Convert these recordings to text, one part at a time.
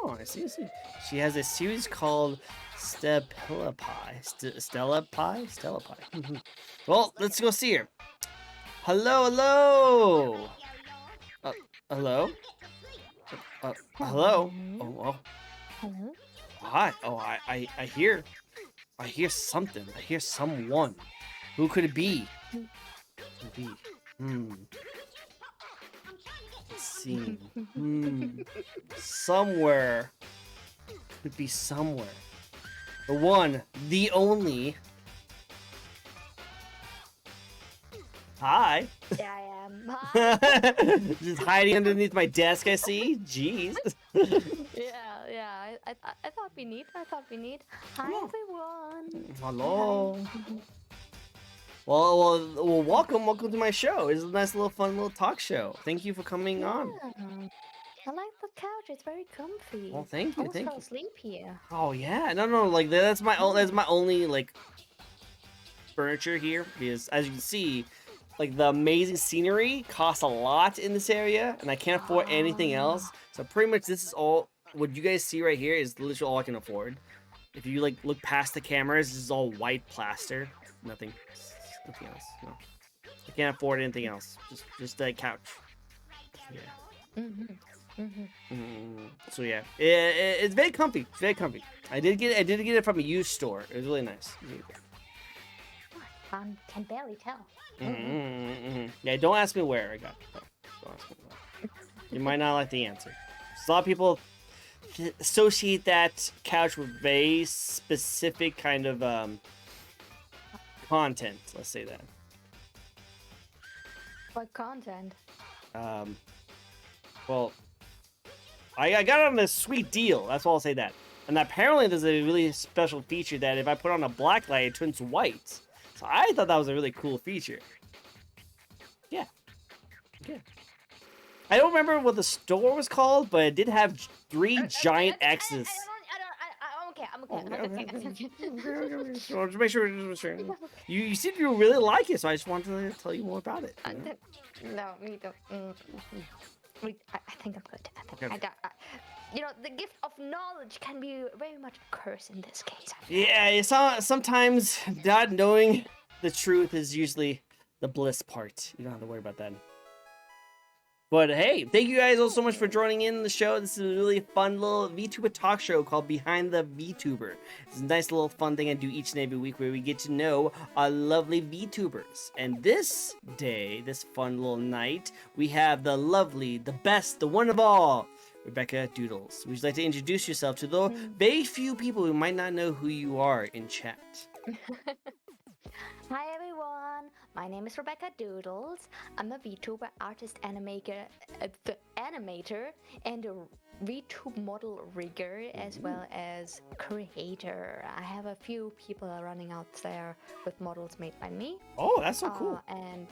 Oh, I see, I see. She has a series called Stella Pie. Stella Pie? Stella Pie. Well, let's go see her. Hello, hello! Uh, hello? Hello? Oh, well. Hello? Hi. Oh, I hear something. I hear someone. Who could it be? Could it be? Let's see. Somewhere. Could be somewhere. The one, the only. Hi. Yeah, I am. Hi. Just hiding underneath my desk, I see. Jeez. Yeah. I thought we need. Hi, Hello. everyone. Hello. Hi. Well, welcome to my show. It's a nice little fun little talk show. Thank you for coming on. Yeah. I like the couch. It's very comfy. Well, thank you, Almost thank fell you. asleep here. Oh yeah, no, like that's my only like furniture here, because as you can see, like the amazing scenery costs a lot in this area, and I can't afford anything else. So pretty much this is all what you guys see right here is literally all I can afford. If you like look past the cameras, this is all white plaster, nothing else. No, I can't afford anything else. Just that couch. Yeah. So yeah, it's very comfy. It's very comfy. I did get it from a used store. It was really nice. Can barely tell. Yeah, don't ask me where I got it. Don't ask me where. You might not like the answer. A lot of people associate that couch with very specific kind of content. Let's say that. What content? Well, I got it on a sweet deal. That's all I'll say that. And apparently there's a really special feature that if I put on a black light, it turns white. So I thought that was a really cool feature. Yeah. I don't remember what the store was called, but it did have 3 giant X's. I'm okay. Just make sure. You said you really like it, so I just wanted to tell you more about it. No, we don't. I think I'm good. Okay. I got. The gift of knowledge can be very much a curse in this case. Yeah, sometimes not knowing the truth is usually the bliss part. You don't have to worry about that. But hey, thank you guys all so much for joining in the show. This is a really fun little VTuber talk show called Behind the VTuber. It's a nice little fun thing I do each and every week where we get to know our lovely VTubers. And this day, this fun little night, we have the lovely, the best, the one of all, Rebecca Doodles. Would you like to introduce yourself to the very few people who might not know who you are in chat? Hi everyone, my name is Rebecca Doodles. I'm a VTuber artist animator and a VTube model rigger as well as creator. I have a few people running out there with models made by me. Oh, that's so cool. And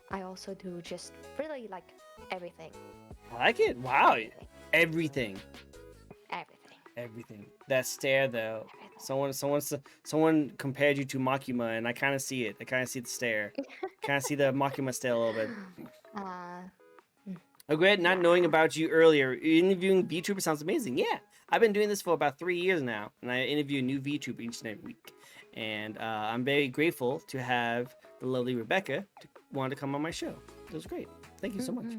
I also do just really like everything. I like it. Wow. Everything. Everything. That stare though. Someone compared you to Makima, and I kind of see it. I kind of see the stare. Kind of see the Makima stare a little bit. I regret not knowing about you earlier. Interviewing VTuber sounds amazing. Yeah, I've been doing this for about 3 years now, and I interview a new VTuber each and every week. And I'm very grateful to have the lovely Rebecca to want to come on my show. It was great. Thank you so much.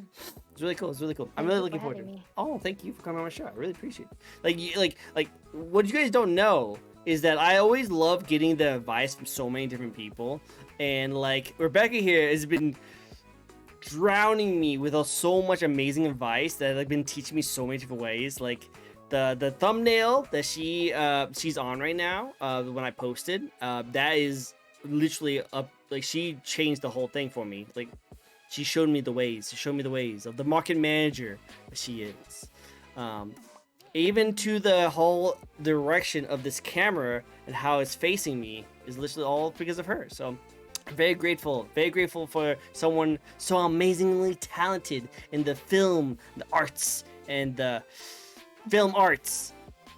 It's really cool. I'm really looking forward to it. Oh, thank you for coming on my show. I really appreciate it. Like what you guys don't know is that I always love getting the advice from so many different people, and like Rebecca here has been drowning me with so much amazing advice that like been teaching me so many different ways. Like the thumbnail that she's on right now, when I posted, that is literally like she changed the whole thing for me. Like she showed me the ways. She showed me the ways of the market manager that she is. Even to the whole direction of this camera and how it's facing me is literally all because of her. So I'm very grateful for someone so amazingly talented in the film, the arts, and the film arts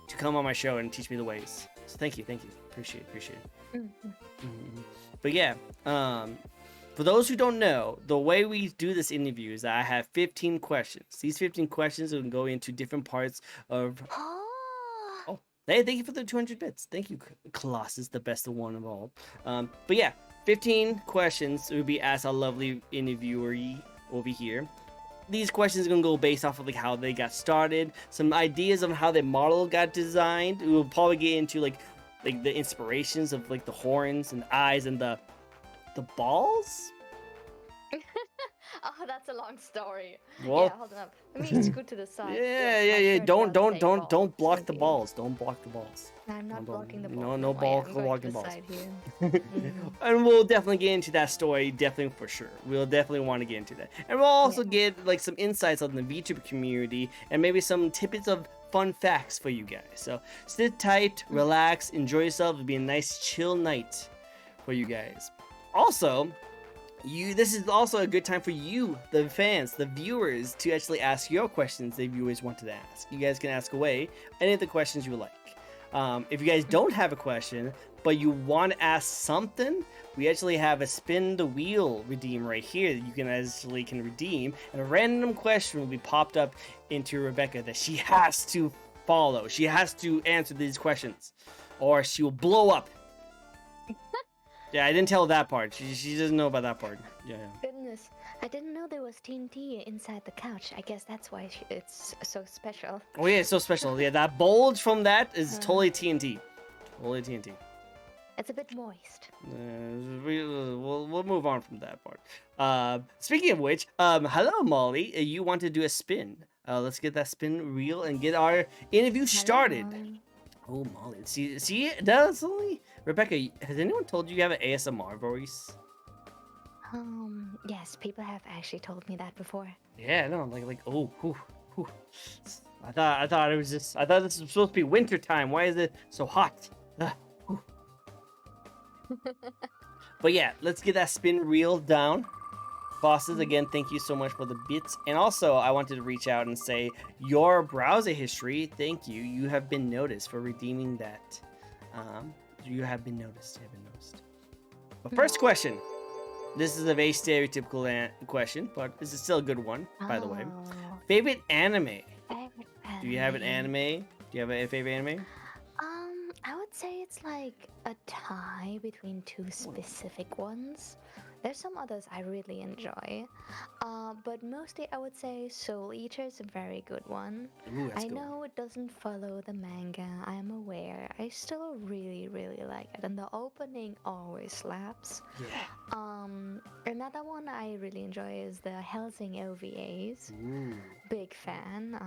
to come on my show and teach me the ways. So thank you. Appreciate it. But yeah, For those who don't know, the way we do this interview is that I have 15 questions. These 15 questions will go into different parts of. Oh, Oh, hey, thank you for the 200 bits. Thank you, Colossus, the best of one of all. But yeah, 15 questions will be asked our lovely interviewer over here. These questions are gonna go based off of like how they got started, some ideas of how their model got designed. We'll probably get into like the inspirations of like the horns and eyes and the balls. oh, that's a long story. Well, Yeah, hold up. Let me scoot to the side. yeah, Yes, yeah, my yeah. shirt Don't does say don't balls, block the indeed. balls. Don't block the balls. I'm not blocking the balls. No, no I ball am going blocking to the balls. side here. And we'll definitely get into that story, definitely for sure. We'll definitely want to get into that, and we'll also get like some insights on the VTuber community and maybe some tidbits of fun facts for you guys. So sit tight, relax, enjoy yourself. It'll be a nice chill night for you guys. Also, this is also a good time for you, the fans, the viewers, to actually ask your questions that viewers wanted to ask. You guys can ask away any of the questions you like. If you guys don't have a question, but you want to ask something, we actually have a spin the wheel redeem right here that you can redeem, and a random question will be popped up into Rebecca that she has to follow. She has to answer these questions, or she will blow up. Yeah, I didn't tell that part. She doesn't know about that part. Yeah. Goodness, I didn't know there was TNT inside the couch. I guess that's why it's so special. Oh yeah, it's so special. Yeah, that bulge from that is totally TNT. Totally TNT. It's a bit moist. We'll move on from that part. Speaking of which, hello Molly. You want to do a spin? Let's get that spin reel and get our interview started. Oh Molly, see that's only Rebecca. Has anyone told you have an ASMR voice? Yes, people have actually told me that before. Yeah, no, like oh, whew, whew. I thought it was just. I thought this was supposed to be winter time. Why is it so hot? But yeah, let's get that spin reel down. Bosses, again, thank you so much for the bits. And also, I wanted to reach out and say your browser history. Thank you. You have been noticed for redeeming that. You have been noticed. You have been noticed. But first question. This is a very stereotypical question, but this is still a good one, by the way. Favorite anime? Do you have an anime? Do you have a favorite anime? I would say it's like a tie between two specific ones. There's some others I really enjoy, but mostly I would say Soul Eater is a very good one. Ooh, that's I good. know it doesn't follow the manga, I am aware. I still really, really like it, and the opening always slaps. Yeah. Another one I really enjoy is the Helsing OVAs. Ooh. Big fan.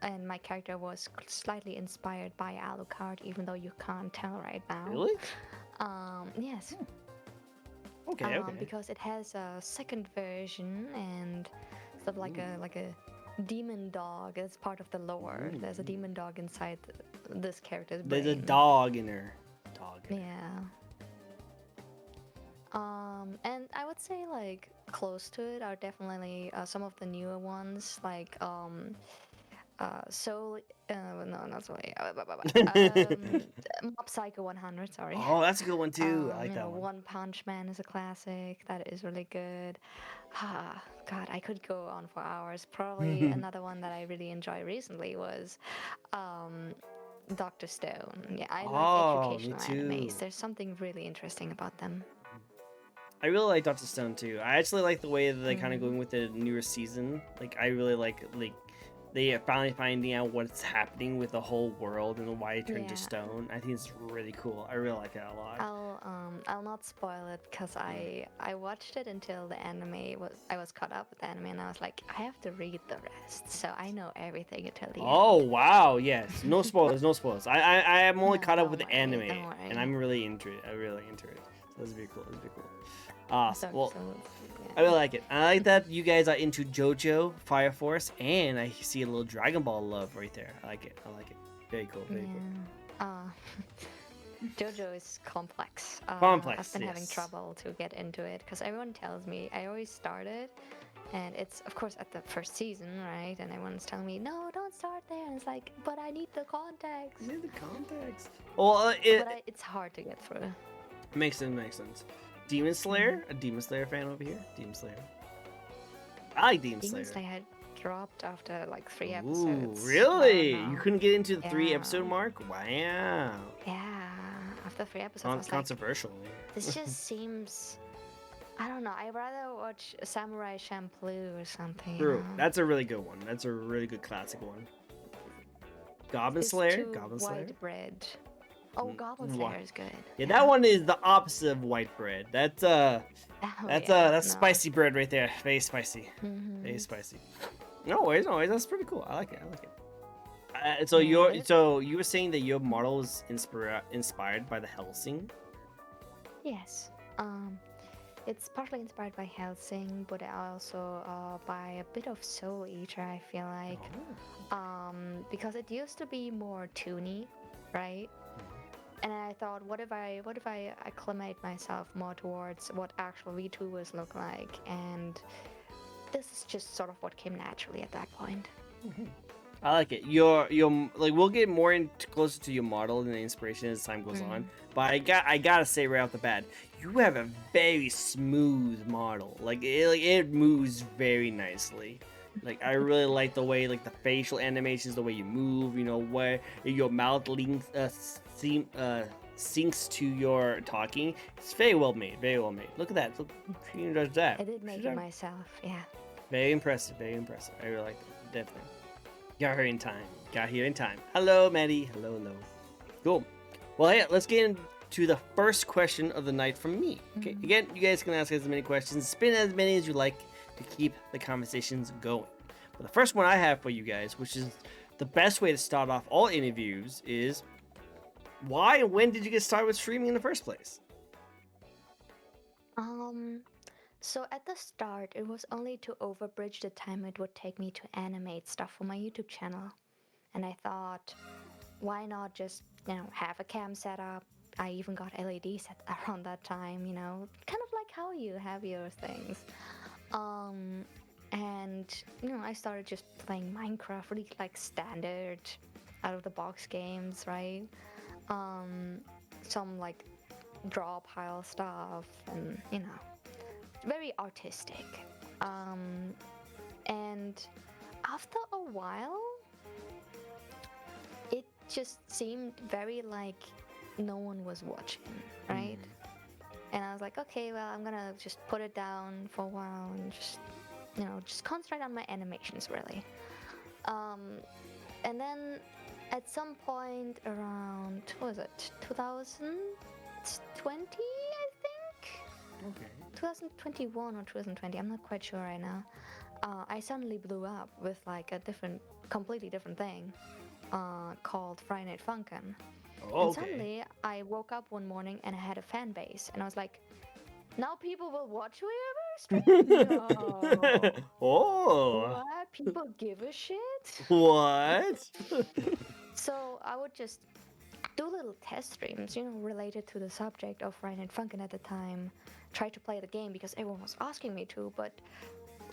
And my character was slightly inspired by Alucard, even though you can't tell right now. Really? Yes. Okay, okay. Because it has a second version and sort of like a demon dog. It's part of the lore. There's a demon dog inside this character's brain. There's a dog in her. Yeah. And I would say like close to it are definitely some of the newer ones, like Soul. No, not Soul. Mob Psycho 100. Sorry. Oh, that's a good one too. I like that one. One Punch Man is a classic. That is really good. God, I could go on for hours. Probably another one that I really enjoyed recently was Dr. Stone. Yeah, I like educational animes. There's something really interesting about them. I really like Dr. Stone too. I actually like the way that they're kind of going with the newer season. Like, I really like they are finally finding out what's happening with the whole world and why it turned to stone. I think it's really cool. I really like it a lot. I'll not spoil it because I watched it until the anime I was caught up with the anime, and I was like, I have to read the rest, so I know everything until the end. Oh wow, yes, no spoilers, no spoilers. I am only caught up with the anime, and I'm really into it. I'm really into it. So this would be cool. This would be cool. Awesome. Well, I really like it. I like that you guys are into JoJo, Fire Force, and I see a little Dragon Ball love right there. I like it. I like it. Very cool. Very cool. JoJo is complex. Complex. I've been having trouble to get into it because everyone tells me I always started, and it's of course at the first season, right? And everyone's telling me, no, don't start there. And it's like, but I need the context. You need the context. Well, but it's hard to get through. Makes sense. Makes sense. Demon Slayer, a Demon Slayer fan over here. Demon Slayer. I like Demon Demon Slayer. Slayer had dropped after like 3 Ooh, episodes. I really? don't You know. couldn't get into the Yeah. 3-episode mark? Wow. Yeah. After 3 episodes, I was like, Controversial. this just seems. I don't know. I'd rather watch Samurai Champloo or something. True. That's a really good one. That's a really good classic one. Goblin It's Slayer? too Goblin Slayer? white bread. Oh, Goblin Wha- Slayer is good. Yeah, that one is the opposite of white bread. That's Oh, that's yeah, that's no. spicy bread right there. Very spicy. Mhm. Very spicy. No worries, no worries. That's pretty cool. I like it. I like it. So Yeah, you were saying that your model was inspired by the Hellsing. yes. It's partly inspired by Helsing, but also by a bit of Soul Eater. I feel like, because it used to be more toony, right? And I thought, what if I acclimate myself more towards what actual VTubers look like? And this is just sort of what came naturally at that point. I like it. Your like we'll get more closer to your model and the inspiration as time goes on. But I gotta say right off the bat, you have a very smooth model. Like it moves very nicely. Like I really like the way like the facial animations, the way you move. You know where your mouth syncs to your talking. It's very well made. Very well made. Look at that. Look, she does that. I did make it myself. Yeah. Very impressive. Very impressive. I really like that. Definitely. Got her in time. Got here in time. Hello, Maddie. Hello, hello. Cool. Well, yeah, let's get into the first question of the night from me. Okay. Again, you guys can ask as many questions, spin as many as you like to keep the conversations going. But the first one I have for you guys, which is the best way to start off all interviews, is why and when did you get started with streaming in the first place? So at the start, it was only to overbridge the time it would take me to animate stuff for my YouTube channel. And I thought, why not just, have a cam set up? I even got LEDs around that time, kind of like how you have your things. And, I started just playing Minecraft, really like standard out of the box games, right? Some like draw pile stuff and, very artistic. And after a while, it just seemed very like no one was watching, right? And I was like, okay, well, I'm gonna just put it down for a while and just concentrate on my animations, really. And then at some point around, what was it, 2020, I think? Okay. 2021 or 2020, I'm not quite sure right now. I suddenly blew up with like a completely different thing called Friday Night Funkin'. Oh, And suddenly I woke up one morning and I had a fan base, and I was like, now people will watch me ever stream? No. Oh. What? People give a shit? What? So I would just do little test streams, related to the subject of Friday Night Funkin' at the time. Try to play the game because everyone was asking me to, but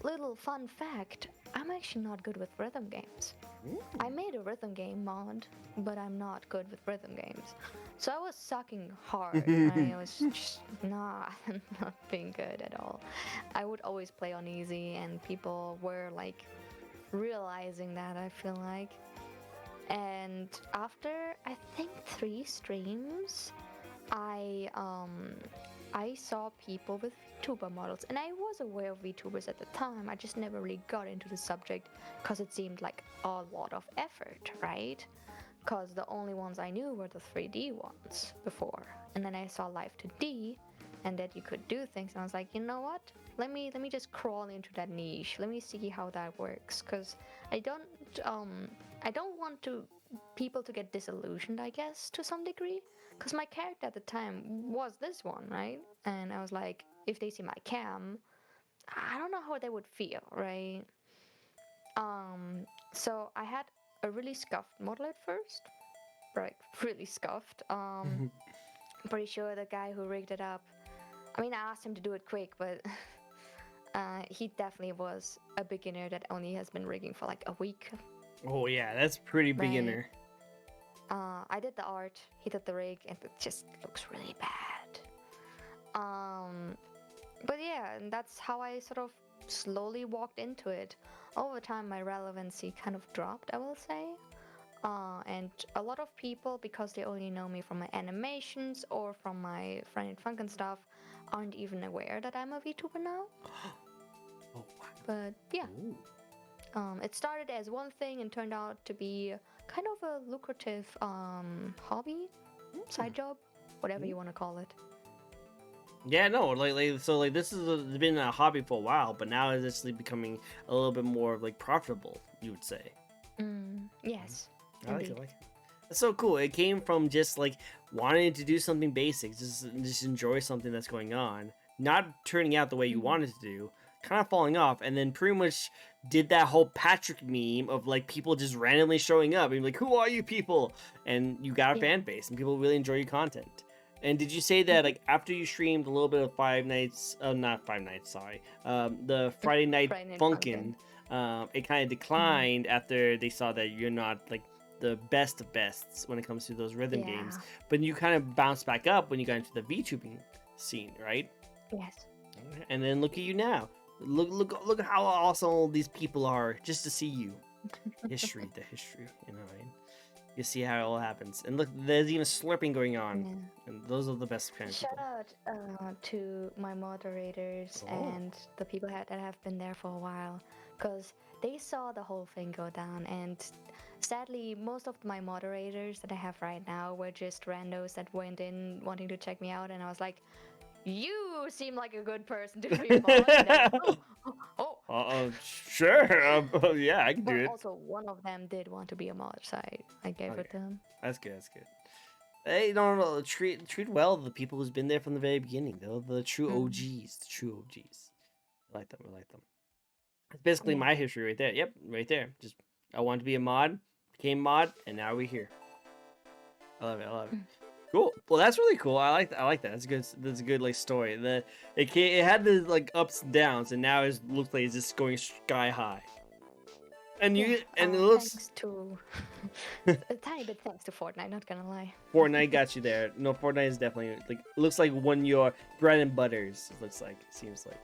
little fun fact, I'm actually not good with rhythm games. I made a rhythm game mod, but I'm not good with rhythm games. So I was sucking hard. I was just not being good at all. I would always play on easy, and people were like realizing that, I feel like. And after I think 3 streams, I saw people with VTuber models, and I was aware of VTubers at the time. I just never really got into the subject because it seemed like a lot of effort, right? Because the only ones I knew were the 3D ones before, and then I saw Live 2D, and that you could do things, and I was like, you know what? Let me just crawl into that niche. Let me see how that works, because I don't want people to get disillusioned, I guess, to some degree. Because my character at the time was this one, right? And I was like, if they see my cam, I don't know how they would feel, right? So I had a really scuffed model at first. Right, really scuffed. Pretty sure the guy who rigged it up, I mean, I asked him to do it quick, but he definitely was a beginner that only has been rigging for like a week. Oh yeah, that's pretty beginner. I did the art, he did the rig, and it just looks really bad. Um, but yeah, and that's how I sort of slowly walked into it. Over time, my relevancy kind of dropped, I will say. And a lot of people, because they only know me from my animations or from my Friend and Funk and stuff, aren't even aware that I'm a VTuber now. Oh wow. But yeah, Ooh. it started as one thing and turned out to be kind of a lucrative hobby, side job, whatever you want to call it. Yeah, no, so this has been a hobby for a while, but now it's actually becoming a little bit more like profitable, you would say. Yes, I like it. indeed. I like it. That's so cool. It came from just like wanting to do something basic, just enjoy something that's going on, not turning out the way you Mm, wanted to do, kind of falling off, and then pretty much did that whole Patrick meme of like people just randomly showing up and like, "Who are you people?" And you got a yeah. fan base, and people really enjoy your content. And did you say that Mhm. like after you streamed a little bit of Five Nights, not Five Nights, sorry, the Friday Night Friday Night Funkin', Funkin'. it kind of Mhm. declined after they saw that you're not like the best of bests when it comes to those rhythm games, Yeah. but you kind of bounced back up when you got into the VTubing scene, right? Yes. And then look at you now. Look at how awesome all these people are just to see you. History, the history, you know, right? You see how it all happens, and look, there's even slurping going on, Yeah. and those are the best kind of Shout people. out to my moderators Oh, and the people that have been there for a while, because they saw the whole thing go down. And sadly, most of my moderators that I have right now were just randos that went in wanting to check me out, and I was like, "You seem like a good person to be a mod," and they're like, "Oh, oh, oh." sure. Yeah, I can do Well, it. also one of them did want to be a mod, so I gave Okay, it to him. that's good. That's good. Hey, no. Treat well the people who's been there from the very beginning. They're the true Mm, OGs. The true OGs. I like them. I like them. It's basically yeah. my history right there. Yep, right there. Just I wanted to be a mod, became mod, and now we're here. I love it. I love it. Mm. Cool. Well, that's really cool. I like that. That's a good. That's a good like story. It had the like ups and downs, and now it looks like it's just going sky high. And Yeah, it looks thanks to a tiny bit thanks to Fortnite, not gonna lie. Fortnite got you there. No, Fortnite is definitely like looks like one of your bread and butters. It looks like it seems like.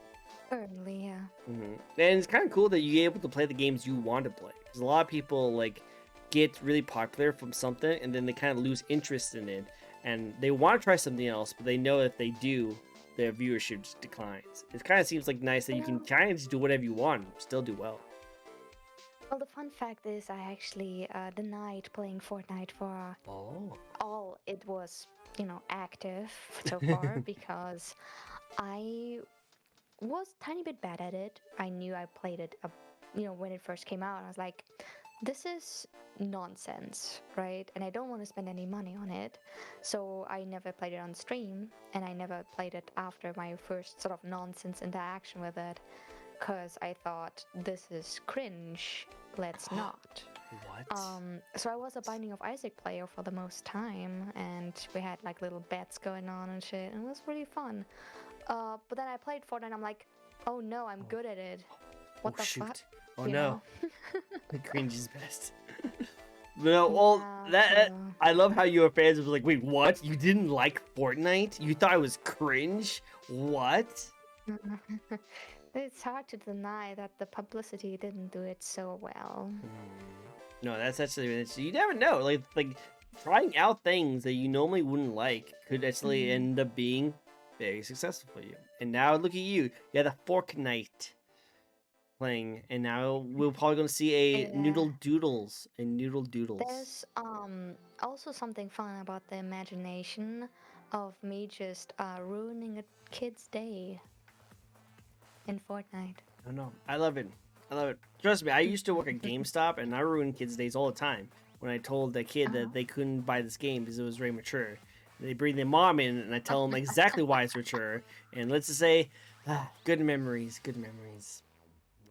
Early, yeah. And it's kind of cool that you're able to play the games you want to play. Because a lot of people like get really popular from something and then they kind of lose interest in it, and they want to try something else, but they know if they do, their viewership just declines. It kind of seems like nice that You you can know, kind of just do whatever you want, and still do well. well, the fun fact is, I actually denied playing Fortnite for Oh. all it was, active so far because I was tiny bit bad at it. I knew I played it, when it first came out. I was like, this is nonsense, right? And I don't want to spend any money on it. So I never played it on stream, and I never played it after my first sort of nonsense interaction with it, because I thought this is cringe. Let's not. What? So I was a Binding of Isaac player for the most time, and we had like little bets going on and shit, and it was really fun. But then I played Fortnite, and I'm like, oh no, I'm Oh, good at it. oh What the fuck? shoot. Oh You no. know? Cringe is best. No, well, Yeah, that so I love how your fans was like, wait, what? You didn't like Fortnite? You thought it was cringe? What? it's hard to deny that the publicity didn't do it so well. No, that's actually you never know. Like trying out things that you normally wouldn't like could actually Mm. end up being very successful for you. And now look at you. You had a Fortnite playing, and now we're probably gonna see a Yeah. Noodle Doodles. There's also something fun about the imagination of me just ruining a kid's day in Fortnite. I know. I love it. I love it. Trust me, I used to work at GameStop, and I ruined kids' days all the time when I told the kid that they couldn't buy this game because it was very mature. They bring their mom in, and I tell them exactly why it's mature. And let's just say, good memories, good memories.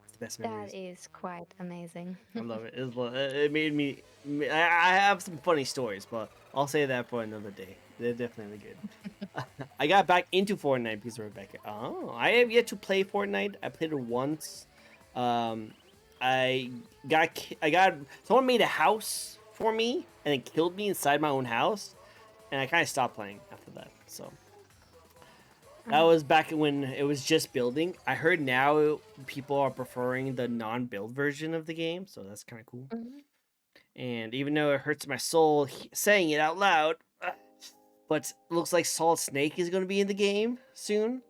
It's the best That memories. is quite amazing. I love it. It made me. I have some funny stories, but I'll say that for another day. They're definitely good. I got back into Fortnite because of Rebecca. Oh, I have yet to play Fortnite. I played it once. Um, I got someone made a house for me and it killed me inside my own house, and I kind of stopped playing after that. So That was back when it was just building. I heard now people are preferring the non-build version of the game, so that's kind of cool. Mhm. And even though it hurts my soul saying it out loud, but looks like Solid Snake is going to be in the game soon.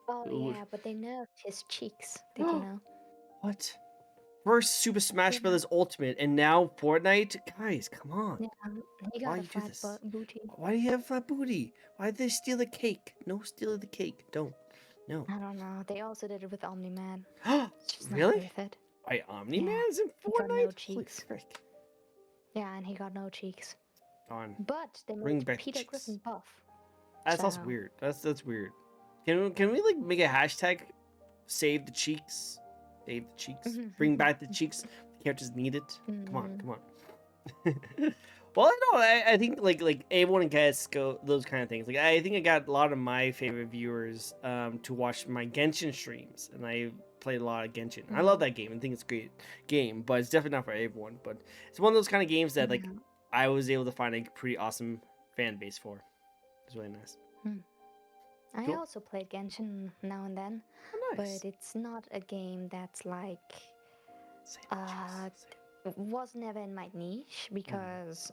Oh Ooh. yeah, but they nerfed his cheeks. Did you know? What? First Super Smash Yeah. Bros. Ultimate, and now Fortnite? Guys, come on. Yeah, he Why got a you do flat this? booty. Why do you have flat booty? Why did they steal the cake? No stealing the cake. Don't. No. I don't know. They also did it with Omni-Man. It's just not Really? worth it. Why Yeah, Omni-Man's in he got no Fortnite? Holy cheeks. frick. Yeah, and he got no cheeks. On. But they Bring made back Peter cheeks. Griffin buff. That's also So weird. That's weird. Can we like make a hashtag? Save the cheeks. Save the cheeks. Bring back the cheeks. The characters need it. Come on, come on. Well, no, I think like everyone gets go those kind of things. Like I think I got a lot of my favorite viewers to watch my Genshin streams, and I played a lot of Genshin. I love that game. I think it's a great game, but it's definitely not for everyone. But it's one of those kind of games that like I was able to find a pretty awesome fan base for. It's really nice. I Cool. also played Genshin now and then, Oh, nice. but it's not a game that's like Save the cheeks. was never in my niche because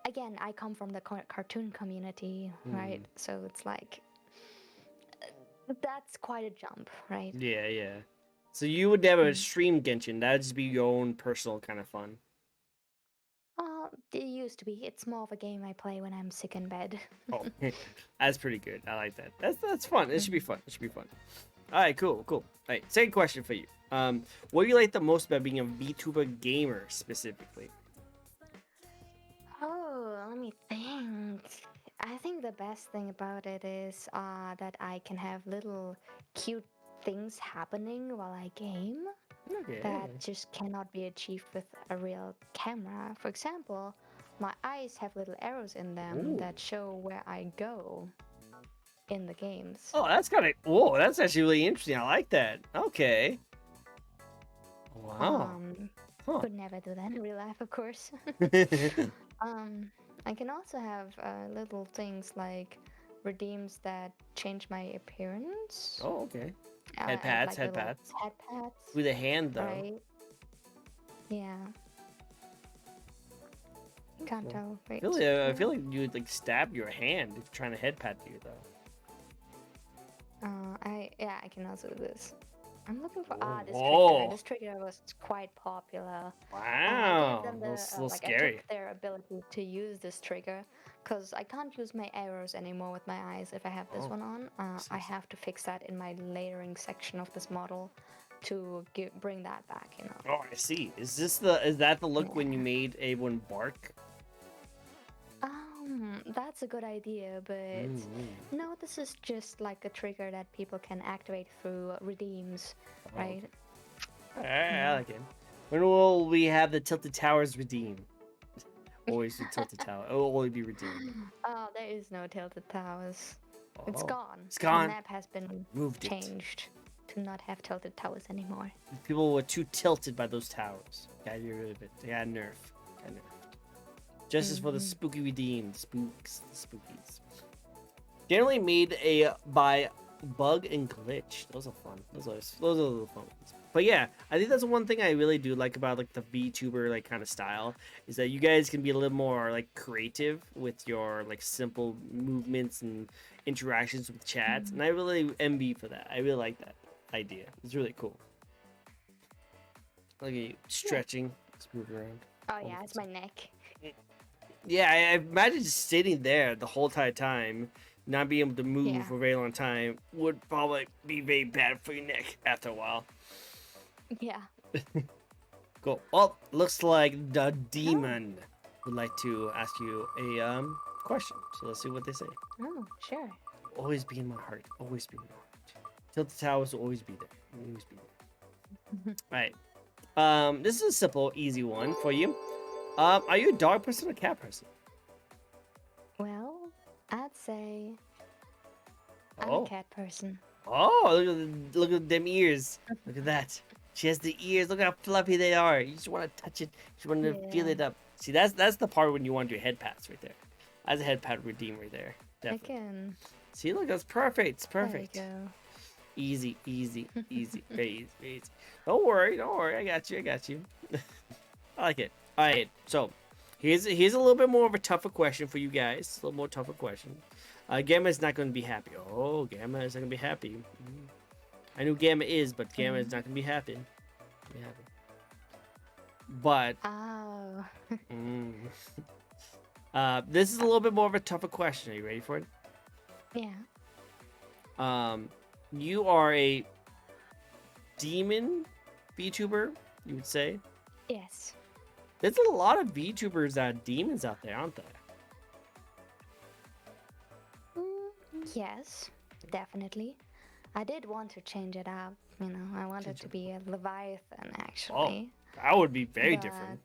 again I come from the cartoon community, right? So it's like that's quite a jump, right? Yeah, yeah. So you would never stream Genshin. That'd just be your own personal kind of fun. It used to be. It's more of a game I play when I'm sick in bed. Oh, that's pretty good. I like that. That's fun. It should be fun. It should be fun. All right, cool. All right, second question for you. What do you like the most about being a VTuber gamer specifically? Oh, let me think. I think the best thing about it is that I can have little cute things happening while I game Okay. that just cannot be achieved with a real camera. For example, my eyes have little arrows in them Ooh. that show where I go in the games. Oh, that's kind of. Whoa, that's actually really interesting. I like that. Okay. Wow. Huh. Could never do that in real life, of course. I can also have little things like redeems that change my appearance. Oh, okay. And Head like little pads. head pads. With a hand though. Right. Yeah. Can't tell. Wait. I feel like you would like stab your hand if you're trying to head pat you though. I can also do this. I'm looking for this Oh. trigger. This trigger was quite popular. Wow. I gave them That's a the little like scary. I took their ability to use this trigger because I can't use my arrows anymore with my eyes if I have this one on. I have to fix that in my layering section of this model to bring that back. You know. Oh, I see. Is that the look when you made everyone bark? That's a good idea, but no, this is just like a trigger that people can activate through redeems, right? I like it. When will we have the Tilted Towers redeem? Always the Tilted Tower. It will always be redeemed. Oh, there is no Tilted Towers. It's gone. It's gone. The map has been changed to not have Tilted Towers anymore. People were too tilted by those towers. Gotta get rid of it. They got nerfed. Justice for the spooky redeemed. Spooks. Spookies. Generally made by bug and glitch. Those are fun. Those are the fun ones. But yeah, I think that's one thing I really do like about like the VTuber like kind of style is that you guys can be a little more like creative with your like simple movements and interactions with chats, and I really envy for that. I really like that idea. It's really cool. Look at you stretching, just moving around. Oh yeah, it's my neck. Yeah, I imagine just sitting there the whole entire time, not being able to move for a very long time, would probably be very bad for your neck after a while. Yeah. Cool. Well, looks like the demon would like to ask you a question. So let's see what they say. Oh, sure. Always be in my heart. Always be in my heart. Tilted Towers will always be there. Always be there. All right. This is a simple, easy one for you. Are you a dog person or a cat person? Well, I'd say I'm a cat person. Oh, look at them ears. Look at that. She has the ears. Look how fluffy they are. You just want to touch it. You just want to feel it up. See, that's the part when you want to do head pats right there. That's a head pat redeem right there. Definitely. Again, See, look, that's perfect. It's there you perfect. go. Easy, easy, easy, very easy, very easy. Don't worry, don't worry. I got you. I got you. I like it. All right, so here's a little bit more of a tougher question for you guys. A little more tougher question. Gamma's not going to be happy. Oh, Gamma is not going to be happy. I knew Gamma is, but Gamma is not going to be happy. Be happy. But Oh. mm, this is a little bit more of a tougher question. Are you ready for it? Yeah. You are a demon VTuber, you would say. Yes. There's a lot of VTubers that are demons out there, aren't there? Yes, definitely. I did want to change it up. You know, I wanted to be a Leviathan Oh, actually. that would be very But different.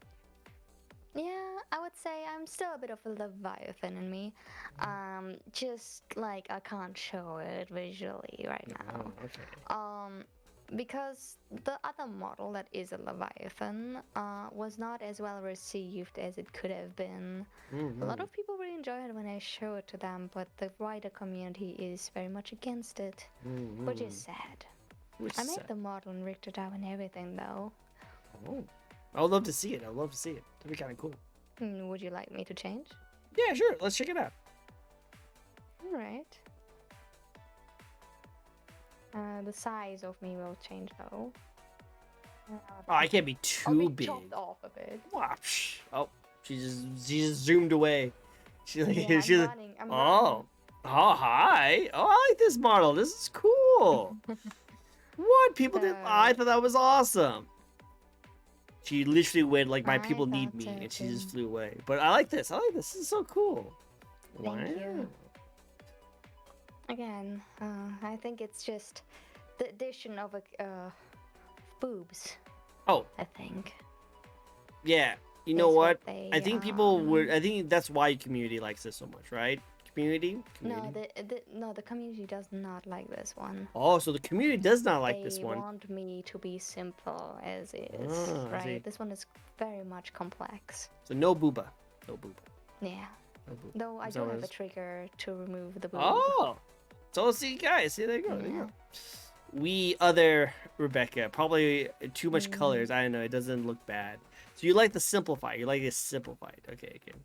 yeah, I would say I'm still a bit of a Leviathan in me. Just like I can't show it visually right Oh, now. okay. Because the other model that is a Leviathan was not as well received as it could have been. A lot of people really enjoy it when I show it to them, but the wider community is very much against it, which is sad. Which I is made sad. the model and rigged it out and everything though. Oh, I would love to see it. I would love to see it. That'd be kind of cool. Would you like me to change? Yeah, sure. Let's check it out. Alright. The size of me will change though. Oh, I can't be I'll be too big. chopped off a bit. Wow, oh, she just zoomed away. She like Yeah, she's I'm like, running. I'm oh, oh hi. Oh, I like this model. This is cool. What people did? I thought that was awesome. She literally went like, my people need me, and she just flew away. But I like this. I like this. This is so cool. Thank Wow. you. Again, I think it's just the addition of boobs. Oh, I think. yeah. You know is what? they, I think people would. I think that's why community likes this so much, right? Community. No, the community does not like this one. Oh, so the community does not like this They one. want me to be simple as is, Ah, I see. right? This one is very much complex. So no booba. No booba. Yeah. No booba. Though I Is do that what have it a is? trigger to remove the boob. Oh, so see, guys, see, there you go. There you Yeah. go. We other Rebecca, probably too much colors. I don't know. It doesn't look bad. So you like the simplify. You like it simplified. Okay, okay.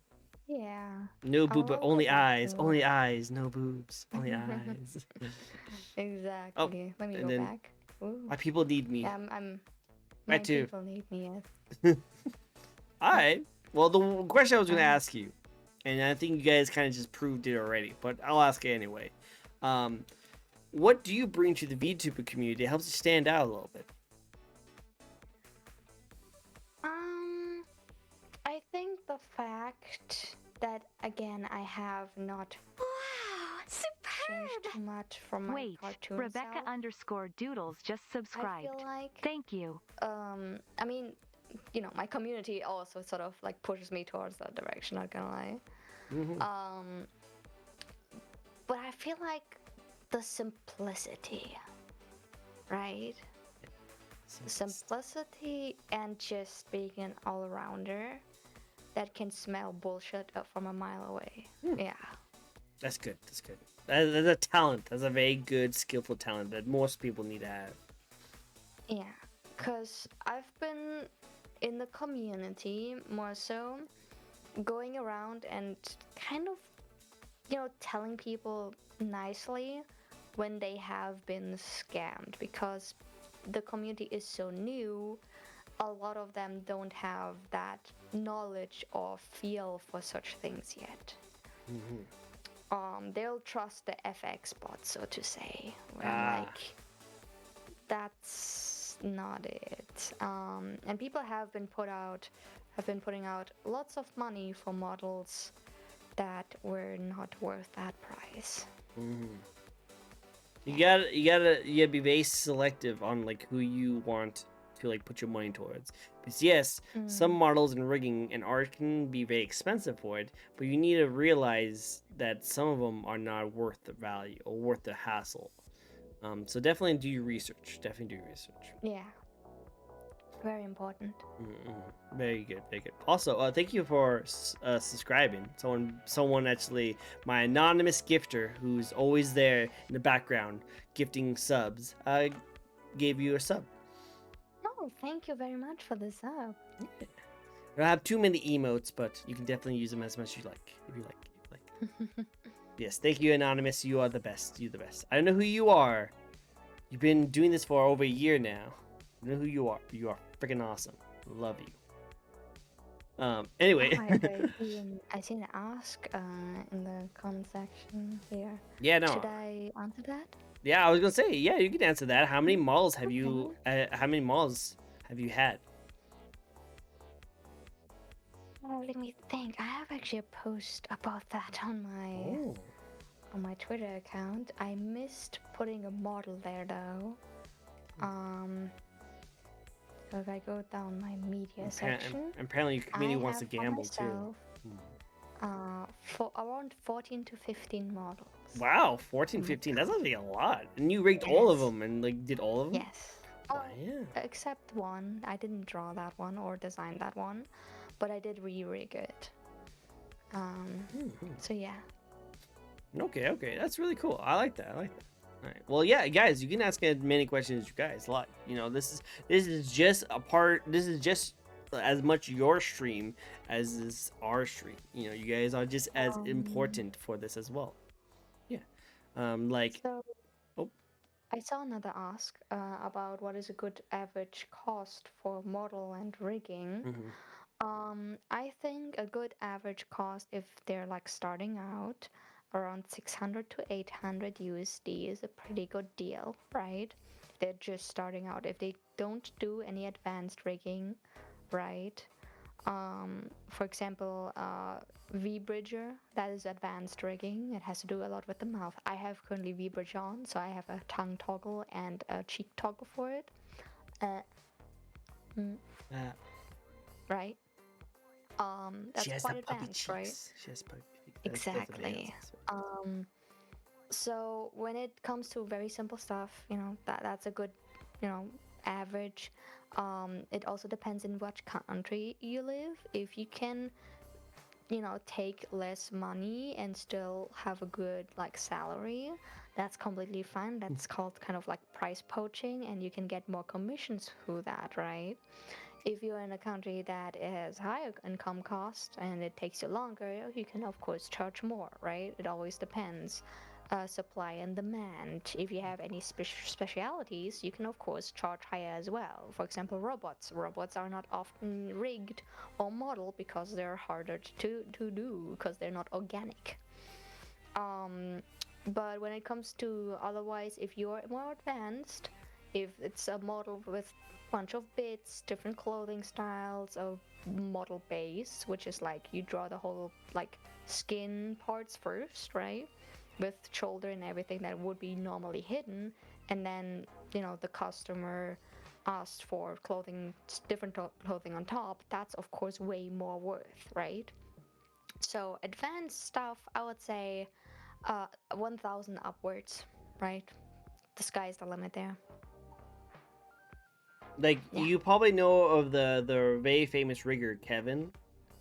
Yeah. No I boob, will only go back eyes. to- Only eyes. No boobs. Only eyes. Exactly. Let me and go then back. Ooh. my people need me. I'm. I My too. people need me. Yes. All right. Well, the question I was going to Um, ask you, and I think you guys kind of just proved it already, but I'll ask it anyway. What do you bring to the VTuber community that helps you stand out a little bit? I think the fact that again I have not Wow, changed superb! too much from my Wait, cartoon Rebecca self. underscore Doodles just I subscribed. feel like Thank you. I mean, you know, my community also sort of like pushes me towards that direction, not gonna lie. But I feel like the simplicity, right? Simplicity and just being an all-rounder that can smell bullshit from a mile away. Yeah. That's good. That's good. That's a talent. That's a very good, skillful talent that most people need to have. Yeah. Because I've been in the community more so going around and kind of, you know, telling people nicely when they have been scammed because the community is so new. A lot of them don't have that knowledge or feel for such things yet. They'll trust the FX bot, so to say. Where I'm like, that's not it. And people have been putting out lots of money for models that were not worth that price. You gotta be very selective on like who you want to like put your money towards. Because yes, some models and rigging and art can be very expensive for it, but you need to realize that some of them are not worth the value or worth the hassle. So definitely do your research. Definitely do your research. Yeah. Very important. Very good, very good. Also, thank you for subscribing. Someone actually, my anonymous gifter, who's always there in the background gifting subs, gave you a sub. Oh, thank you very much for the sub. I don't have too many emotes, but you can definitely use them as much as you like, if you like. Yes, thank you, anonymous. You are the best. You're the best. I don't know who you are. You've been doing this for over a year now. I know who you are. You are freaking awesome. Love you. Anyway. I see an ask in the comment section here. Yeah, no. Should I answer that? Yeah, I was gonna say, yeah, you can answer that. How many models have Okay. you? How many models have you had? Let me think. I have actually a post about that on my Twitter account. I missed putting a model there though. So if I go down my media section, Apparently, your community wants to have for gamble too. myself, for around 14 to 15 models. Wow, 14, 15. That's actually a lot. And you rigged all of them and like did all of them? Yes. Wow. Yeah. Except one. I didn't draw that one or design that one, but I did re-rig it. So yeah. Okay, that's really cool. I like that. All right. Well, yeah, guys, you can ask as many questions as you guys like. You know, this is just a part. This is just as much your stream as is our stream. You know, you guys are just as important for this as well. Yeah. Like. So, oh. I saw another ask about what is a good average cost for model and rigging. I think a good average cost if they're like starting out around 600 to 800 USD is a pretty good deal, right? If they're just starting out, if they don't do any advanced rigging, right? For example, V-Bridger, that is advanced rigging. It has to do a lot with the mouth. I have currently V-Bridge on, so I have a tongue toggle and a cheek toggle for it. Right? That's quite advanced, right? She has puppy cheeks. Exactly. So when it comes to very simple stuff, that's a good, average. It also depends in which country you live. If you can, take less money and still have a good like salary, that's completely fine. That's called kind of like price poaching, and you can get more commissions through that, right? If you're in a country that has higher income cost and it takes you longer, you can of course charge more, right? It always depends. Supply and demand. If you have any specialities, you can of course charge higher as well. For example, robots. Robots are not often rigged or modeled because they're harder to do because they're not organic. But when it comes to otherwise, if you're more advanced, if it's a model with bunch of bits, different clothing styles, a model base, which is like you draw the whole like skin parts first, right? With shoulder and everything that would be normally hidden, and then the customer asked for clothing, different clothing on top. That's of course way more worth, right? So advanced stuff, I would say 1,000 upwards, right? The sky's the limit there. Like you probably know of the very famous rigger Kevin,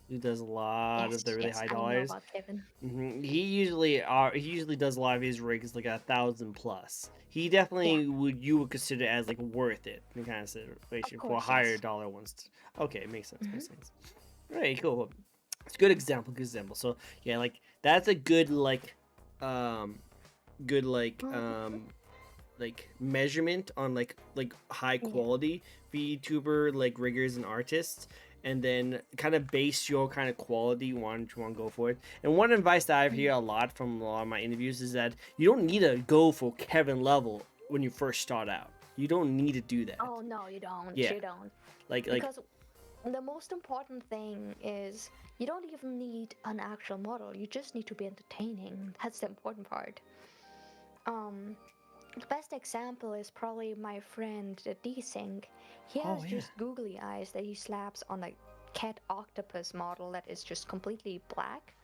who does a lot of the really high dollars. I know about Kevin. He usually does a lot of his rigs like 1,000 plus. He definitely you would consider as like worth it in kind of situation for higher dollar ones. Okay, makes sense. Makes sense. All right, cool. It's a good example. Good example. So yeah, like that's a good like measurement on like high quality VTuber like riggers and artists, and then kind of base your kind of quality want to go for it. And one advice that I've heard a lot from a lot of my interviews is that you don't need to go for Kevin level when you first start out. You don't need to do that. Oh no, you don't. Yeah. You don't. Because the most important thing is you don't even need an actual model. You just need to be entertaining. That's the important part. The best example is probably my friend Desync. He has just googly eyes that he slaps on a cat octopus model that is just completely black,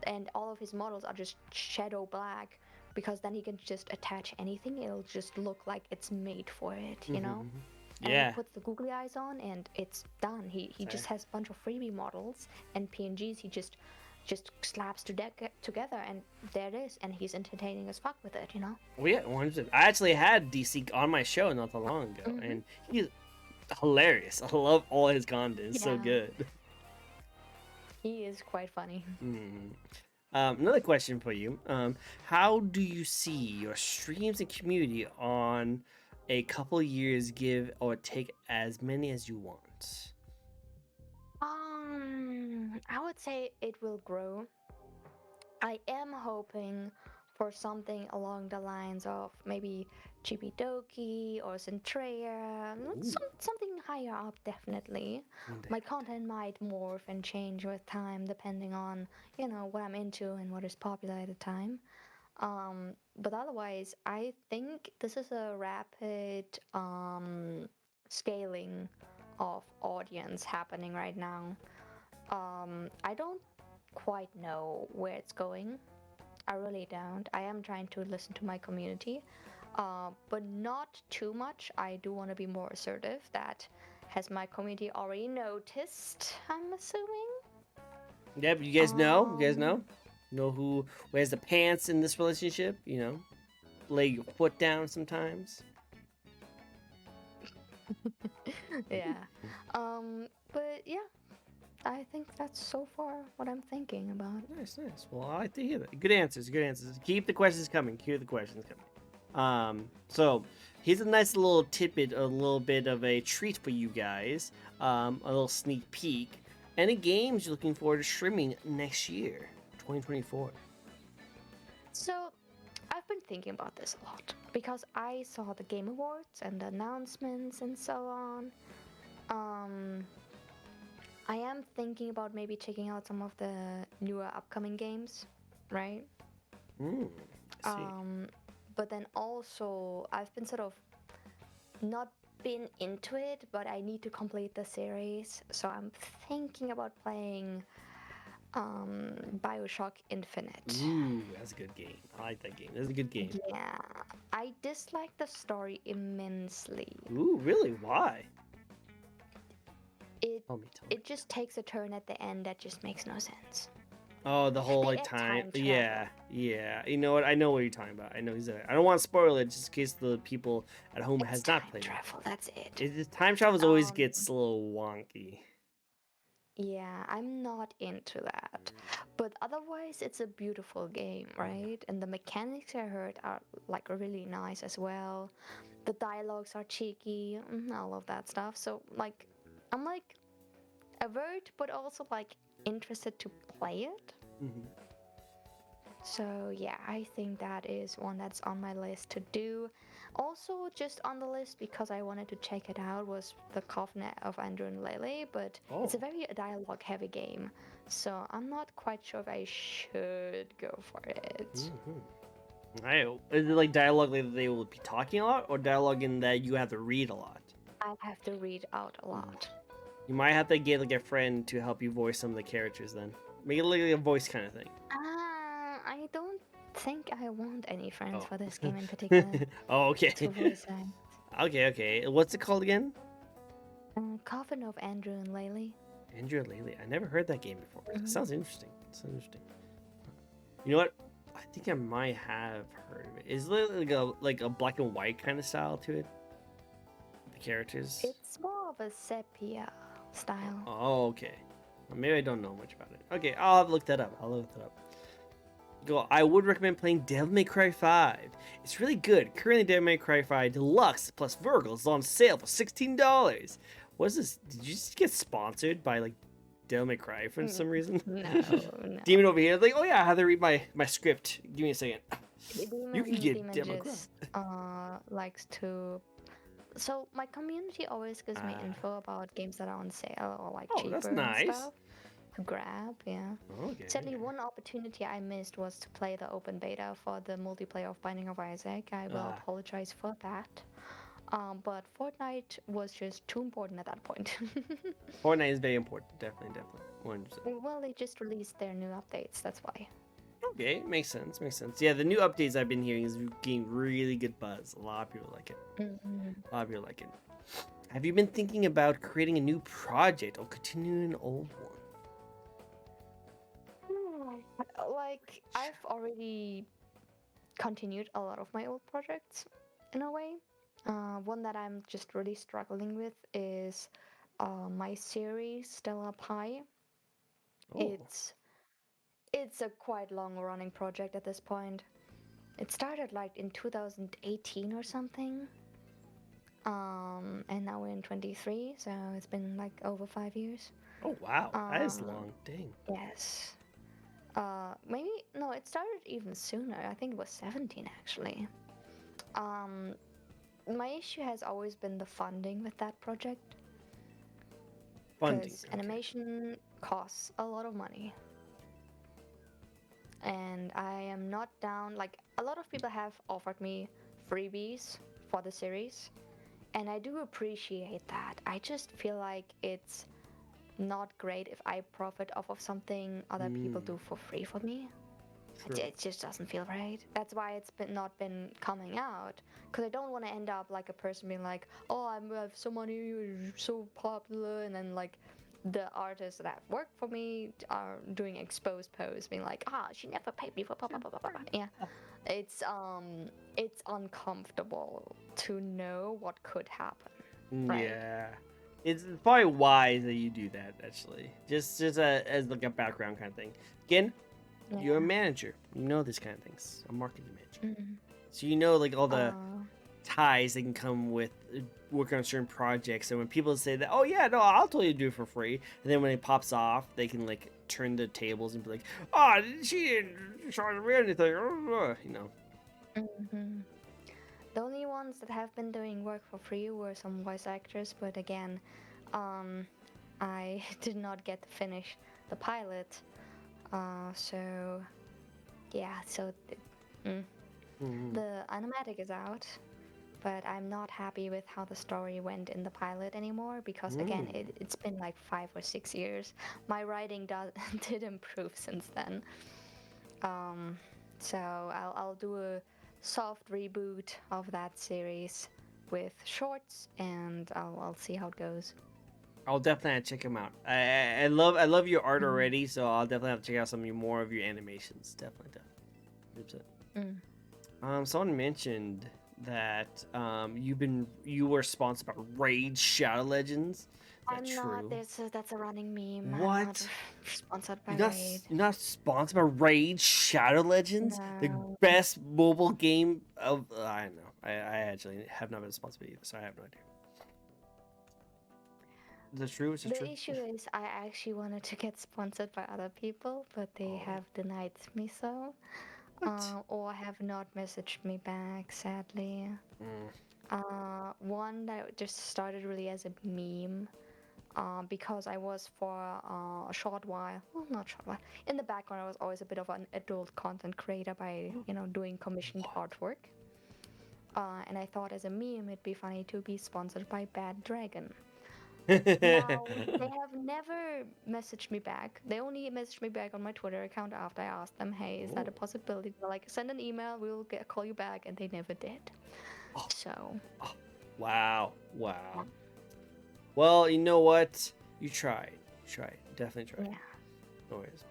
and all of his models are just shadow black because then he can just attach anything. It'll just look like it's made for it, you know? and he Yeah. puts the googly eyes on, and it's done. He just Sorry. has a bunch of freebie models and PNGs. He just slaps together, and there it is. And he's entertaining as fuck with it, you know. Well, yeah, 100%. I actually had DC on my show not that long ago, Mm-hmm. and he's hilarious. I love all his content. It's so Yeah. good. He is quite funny. Mm. Another question for you. How do you see your streams and community on a couple years give or take as many as you want? I would say it will grow. I am hoping for something along the lines of maybe Chibidoki or Centrea, Ooh, something higher up, definitely. one day. My content might morph and change with time depending on, what I'm into and what is popular at the time. But otherwise, I think this is a rapid scaling of audience happening right now. I don't quite know where it's going. I really don't. I am trying to listen to my community, but not too much. I do want to be more assertive. That has my community already noticed, I'm assuming. Yeah, but you guys know? You guys Um, know who wears the pants in this relationship? Lay your foot down sometimes. yeah. But yeah, I think that's so far what I'm thinking about. Nice, nice. Well, I like to hear that. Good answers, good answers. Keep the questions coming. Keep the questions coming. So here's a nice little tidbit, a little bit of a treat for you guys. A little sneak peek. Any games you're looking forward to streaming next year, 2024? So I've been thinking about this a lot because I saw the Game Awards and the announcements and so on. Um, I am thinking about maybe checking out some of the newer upcoming games, right? Hmm. I see. But then also I've been sort of not been into it, but I need to complete the series, so I'm thinking about playing BioShock Infinite. Ooh, that's a good game. I like that game. That's a good game. Yeah, I dislike the story immensely. Ooh, really? Why? It Tell me, tell me. it just takes a turn at the end that just makes no sense. Oh, the whole They like add time. time travel. Yeah, yeah. You know what? I know what you're talking about. I know exactly. I don't want to spoil it just in case the people at home It's has time not played travel, that's it. Time travels always Um, gets a little wonky. yeah, I'm not into that. But otherwise, it's a beautiful game, right? And the mechanics I heard are like really nice as well. The dialogues are cheeky, all of that stuff. So, like, I'm like avert, but also like interested to play it. Mhm. So, yeah, I think that is one that's on my list to do. Also, just on the list because I wanted to check it out was the Covenant of Andrew and Lele, but it's a Oh. very dialogue heavy game, so I'm not quite sure if I should go for it. Is it like dialogue that they will be talking a lot, or dialogue in that you have to read a lot? I have to read out a lot. You might have to get like a friend to help you voice some of the characters. Then make it like a voice kind of thing. I don't think I want any friends Oh. for this game in particular Oh, okay. to voice act. Okay, okay. What's it called again? Coven of Andrew and Lele. Andrew and Lele. I never heard that game before. It Mhm. sounds interesting. It sounds interesting. You know what? I think I might have heard of it. Is it like a black and white kind of style to it? The characters. It's more of a sepia style. Oh, okay. Well, maybe I don't know much about it. Okay, I'll have to look that up. I'll look that up. I would recommend playing Devil May Cry 5. It's really good. Currently, Devil May Cry 5 Deluxe plus Virgil is on sale for $16. What is this? Did you just get sponsored by like Devil May Cry for some reason? No, no. Demon over here, like, oh yeah, I have to read my script. Give me a second. Demon, You can get Demon Devil May Cry. just likes to. So my community always gives me info about games that are on sale or like Oh, cheaper that's and nice. stuff to grab. Yeah. Okay. Sadly, one opportunity I missed was to play the open beta for the multiplayer of Binding of Isaac. I will apologize for that. But Fortnite was just too important at that point. Fortnite is very important. Definitely, definitely. 100%. Well, they just released their new updates. That's why. Okay, makes sense, makes sense. Yeah, the new updates I've been hearing is getting really good buzz. A lot of people like it. Mhm. A lot of people like it. Have you been thinking about creating a new project or continuing an old one? Like, I've already continued a lot of my old projects in a way. One that I'm just really struggling with is my series Stella Pie. Oh, It's a quite long running project at this point. It started like in 2018 or something. And now we're in 23, so it's been like over 5 years. oh wow, that is Uh, long. Dang. yes. Maybe no, it started even sooner. I think it was 17 actually. Um, my issue has always been the funding with that project, Funding. because Okay. animation costs a lot of money, and I am not down. Like, a lot of people have offered me freebies for the series, and I do appreciate that. I just feel like it's not great if I profit off of something other people Mm, do for free for me. true. It just doesn't feel right. That's why it's been not been coming out. Because I don't want to end up like a person being like, "Oh, I have so money, you're so popular," and then like the artists that work for me are doing exposed posts, being like, "Ah, she never paid me for blah blah blah blah blah." Yeah, it's uncomfortable to know what could happen, right? Yeah. It's probably wise that you do that actually. Just as like a background kind of thing. Again, you're a Yeah. manager. You know this kind of things. A marketing manager. Mm. So you know like all the Uh, ties that can come with working on certain projects. And when people say that, oh yeah, no, I'll totally do it for free. And then when it pops off, they can like turn the tables and be like, oh, she didn't charge me anything. You know. mhm. The only ones that have been doing work for free were some voice actors, but again, um, I did not get to finish the pilot. So yeah, mm, Mm-hmm. the animatic is out, but I'm not happy with how the story went in the pilot anymore, because again, Mm. it's been like 5 or 6 years. My writing did improve since then. Um, so I'll do a soft reboot of that series with shorts, and I'll see how it goes. I'll definitely have to check them out. I love your art Mm. already, so I'll definitely have to check out some of your more of your animations. Definitely. 100%. Mm. Someone mentioned that you were sponsored by Raid Shadow Legends. Is that I'm not. true? That's a running meme. I'm not What? sponsored by You're not Raid. you're not sponsored by Raid Shadow Legends, the No. best mobile game of I don't know. I actually have not been sponsored by either, so I have no idea. Is that true? Is that The true? issue is I actually wanted to get sponsored by other people, but they Oh, have denied me so, what? or have not messaged me back, sadly. Mm. One that just started really as a meme, because I was for a short while, well, not short while, in the background, I was always a bit of an adult content creator by, doing commissioned What? artwork. And I thought as a meme, it'd be funny to be sponsored by Bad Dragon. Now, they have never messaged me back. They only messaged me back on my Twitter account after I asked them, hey, is that a Oh. possibility? They're like, send an email, we'll call you back, and they never did. Oh, So, oh, wow, wow. Well, you know what? You tried. You tried. Definitely tried. yeah. No worries.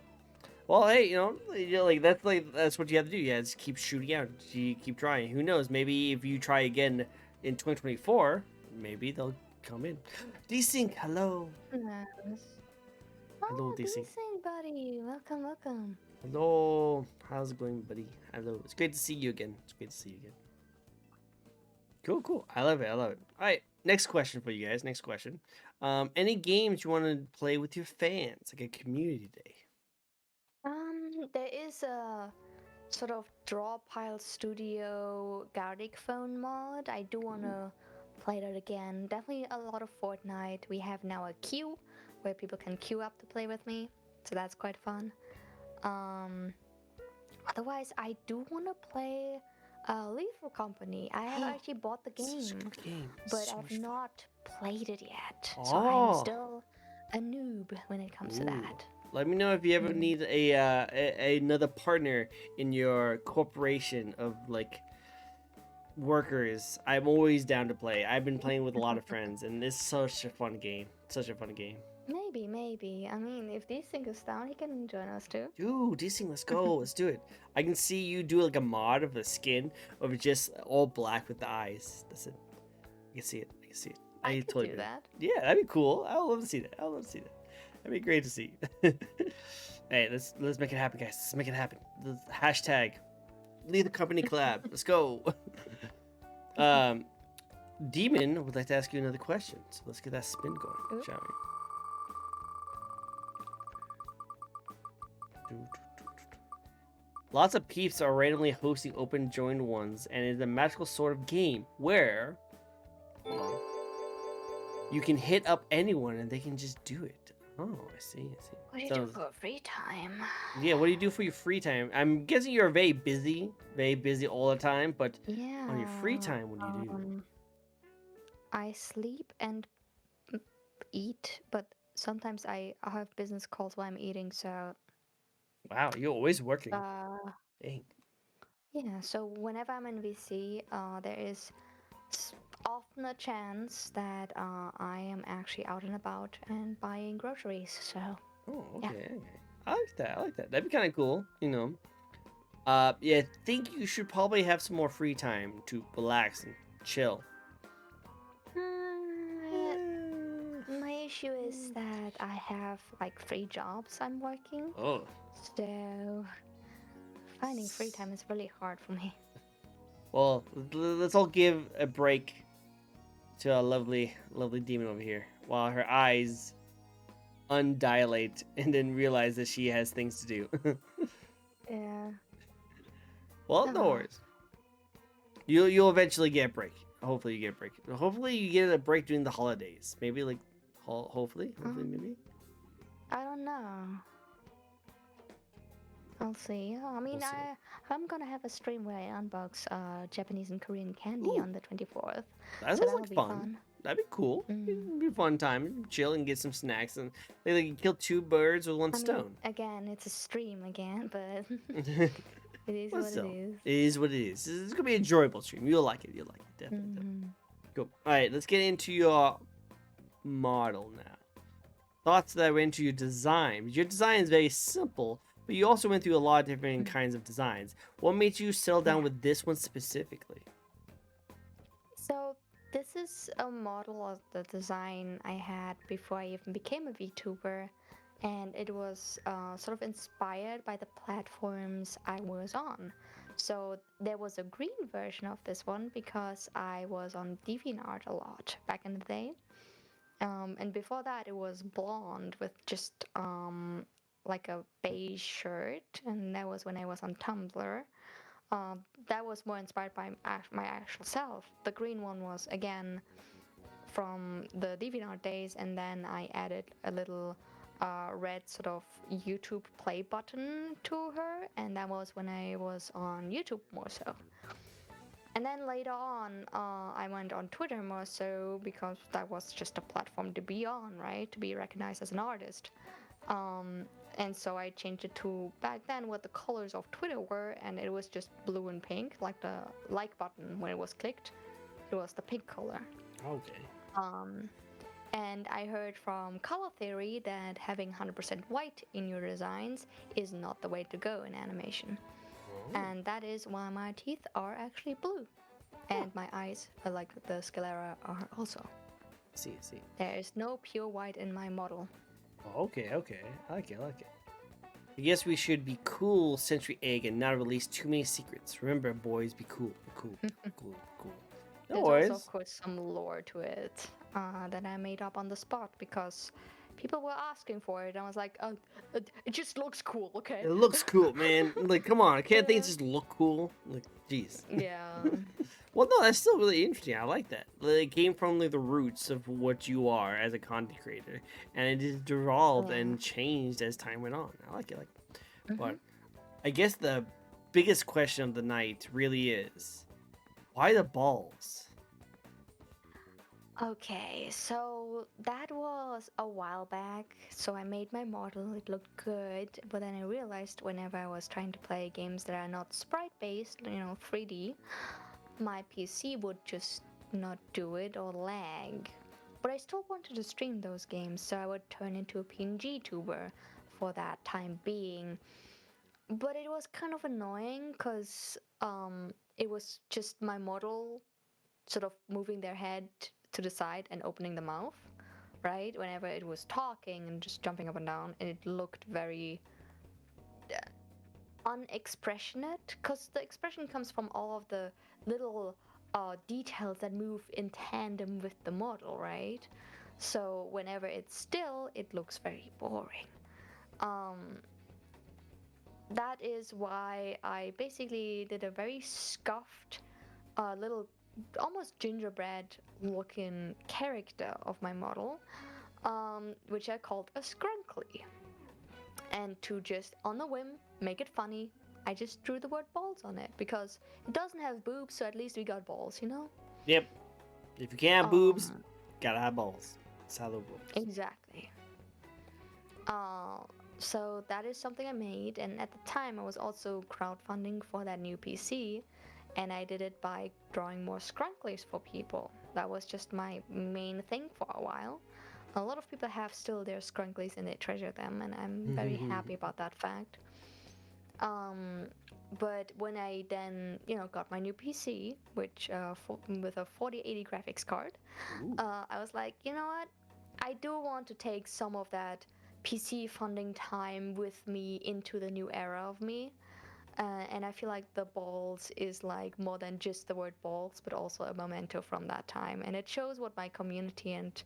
Well, hey, that's what you have to do. You have to keep shooting out. You keep trying. Who knows? Maybe if you try again in 2024, maybe they'll come in. Desync, hello. Yes. Hello, Oh, Desync. decent, buddy. Welcome, welcome. Hello. How's it going, buddy? Hello. It's great to see you again. It's great to see you again. Cool, cool. I love it. I love it. All right. Next question for you guys. Next question. Any games you want to play with your fans, like a community day? There is a sort of draw pile studio Gardic phone mod. I do want to play that again. Definitely a lot of Fortnite. We have now a queue where people can queue up to play with me, so that's quite fun. Um, Otherwise, I do want to play Lethal Company. I have actually bought the Such a game, good game. but So I've much fun. not played it yet. So I'm Oh. still a noob when it comes to Ooh. that. Let me know if you ever Mm. need another partner in your corporation of like workers, I'm always down to play. I've been playing with a lot of friends, and it's such a fun game. Such a fun game. Maybe. I mean, if this thing goes down, he can join us too. Dude, this thing, let's go. Let's do it. I can see you do like a mod of the skin of just all black with the eyes. That's it. I can see it. I can see it. I could totally do agree. that. Yeah, that'd be cool. I would love to see that. I would love to see that. That'd be great to see. Hey, let's make it happen, guys. Let's make it happen. Hashtag lead the company collab. Let's go. Demon would like to ask you another question, so let's get that spin going, Ooh. shall we? Lots of peeps are randomly hosting open joined ones, and it's a magical sort of game where hold on, you can hit up anyone and they can just do it. Oh, I see. What do you do for free time? Yeah, what do you do for your free time? I'm guessing you're very busy all the time, but Yeah. on your free time, what do you do? I sleep and eat, but sometimes I have business calls while I'm eating, so Wow, you're always working. Dang. yeah, so whenever I'm in VC, there is often a chance that I am actually out and about and buying groceries, so Oh, yeah. okay. I like that. That'd be kind of cool, you know. Yeah, I think you should probably have some more free time to relax and chill. My issue is that I have like 3 jobs I'm working, Oh, so finding free time is really hard for me. well, let's all give a break to a lovely demon over here while her eyes undilate and then realize that she has things to do. Yeah. Well, no worries. You'll eventually get a break. Hopefully you get a break. Hopefully you get a break during the holidays. Maybe like hopefully maybe. I don't know. I'll see. I mean, We'll see. I'm gonna have a stream where I unbox Japanese and Korean candy Ooh. on the 24th. That So sounds that'll like be fun. fun. That'd be cool. Mm. It'd be a fun time. Chill and get some snacks and like kill 2 birds with 1 I mean, stone. again, it's a stream again, but it is Well, what still, it is. it is what it is. It's gonna be an enjoyable stream. You'll like it. Definitely. Mhm. Cool. All right, let's get into your model now. Thoughts that went into your design. Your design is very simple, but you also went through a lot of different kinds of designs. What made you settle down with this one specifically? So this is a model of the design I had before I even became a VTuber, and it was sort of inspired by the platforms I was on. So there was a green version of this one because I was on DeviantArt a lot back in the day. And before that, it was blonde with just like a beige shirt, and that was when I was on Tumblr. That was more inspired by my actual self. The green one was again from the DeviantArt days, and then I added a little red sort of YouTube play button to her, and that was when I was on YouTube more so. And then later on, I went on Twitter more so because that was just a platform to be on, right? To be recognized as an artist. And so I changed it to back then what the colors of Twitter were, and it was just blue and pink, like the like button when it was clicked. It was the pink color. Okay. And I heard from color theory that having 100% white in your designs is not the way to go in animation. And that is why my teeth are actually blue. And my eyes, like the sclera, are also. See. There is no pure white in my model. Oh, okay. I like it. I guess we should be cool, Century Egg, and not release too many secrets. Remember, boys, be cool. Cool. No There's worries. also, of course, some lore to it that I made up on the spot because people were asking for it. And I was like, oh, it just looks cool, okay? It looks cool, man. Like, come on. Can't things Yeah. just look cool? Like, jeez. Yeah. Well, no, that's still really interesting. I like that. Like, it came from like the roots of what you are as a content creator, and it just evolved and changed as time went on. I like it. But I guess the biggest question of the night really is, why the balls? Okay, so that was a while back. So I made my model, it looked good, but then I realized whenever I was trying to play games that are not sprite based, 3D, my PC would just not do it or lag. But I still wanted to stream those games, so I would turn into a PNG tuber for that time being. But it was kind of annoying because it was just my model sort of moving their head to the side and opening the mouth, right? Whenever it was talking and just jumping up and down, and it looked very unexpressionate because the expression comes from all of the little details that move in tandem with the model, right? So whenever it's still, it looks very boring. Um, that is why I basically did a very scuffed, little, almost gingerbread looking character of my model, which I called a Scrunkly. And to just, on a whim, make it funny, I just drew the word balls on it because it doesn't have boobs, so at least we got balls, you know? Yep. If you can't have boobs, gotta have balls. That's how the works. Exactly. Uh, so that is something I made, and at the time I was also crowdfunding for that new PC, and I did it by drawing more scrunklies for people. That was just my main thing for a while. A lot of people have still their scrunklies and they treasure them, and I'm very happy about that fact. Um, but when I then, got my new PC, which with a 4080 graphics card, I was like, you know what? I do want to take some of that PC funding time with me into the new era of me. And I feel like the balls is like more than just the word balls, but also a memento from that time. And it shows what my community and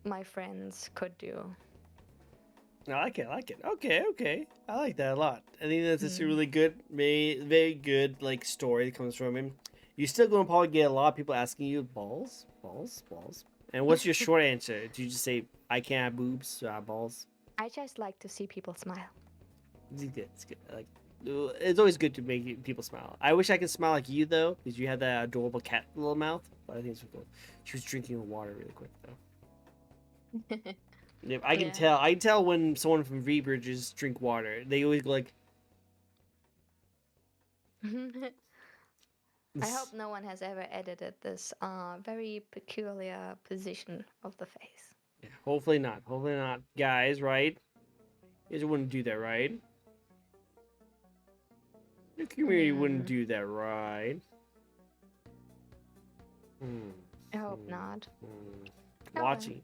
my friends could do. I like it. I like it. Okay, okay. I like that a lot. I think that's just a Mm. really good, very good like story that comes from him. You're still going to probably get a lot of people asking you balls, balls, balls. And what's your short answer? Do you just say I can't have boobs, so I have balls? I just like to see people smile. It's good. It's good. Like it's always good to make people smile. I wish I could smile like you though, because you have that adorable cat little mouth. But I think it's cool. She was drinking water really quick though. Yeah, I can Yeah. tell. I can tell when someone from V-Bridges drink water. They always go like. I hope no one has ever edited this very peculiar position of the face. Yeah, hopefully not. Hopefully not, guys. Right? You guys wouldn't do that, right? Your community wouldn't Mm, do that, right? Hmm. I hope hmm, not. hmm. Oh well. Watching.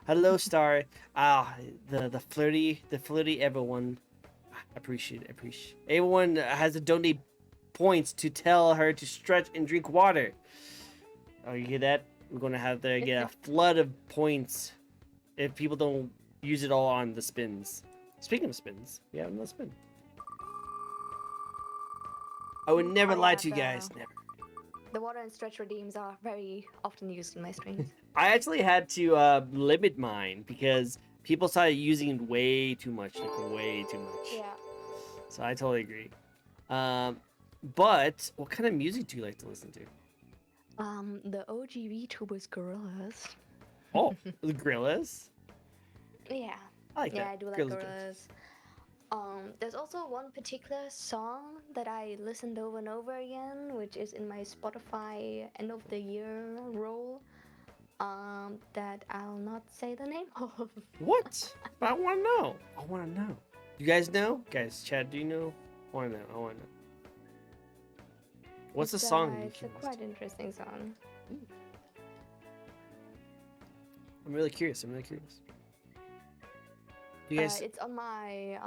Hello, Star. Ah, the flirty everyone. Appreciate it. Appreciate. Everyone has to donate points to tell her to stretch and drink water. Oh, you hear that? We're gonna have to get a flood of points if people don't use it all on the spins. Speaking of spins, we have another spin. I would never Oh lie yeah, to you guys. Never. the water and stretch redeems are very often used in my streams. I actually had to limit mine because people started using it way too much, like way too much. Yeah. So I totally agree. But what kind of music do you like to listen to? The OG VTubers gorillas. Oh, the Gorillas. Yeah. I like Yeah, that. I do like Gorillas are good. gorillas. There's also one particular song that I listened over and over again, which is in my Spotify end of the year roll. That I'll not say the name of. What? But I want to know. I want to know. You guys know? Guys, Chad, do you know? I want to know. I want to know. What's the song? It's a quite interesting song. I'm really curious. I'm really curious. You guys. It's on my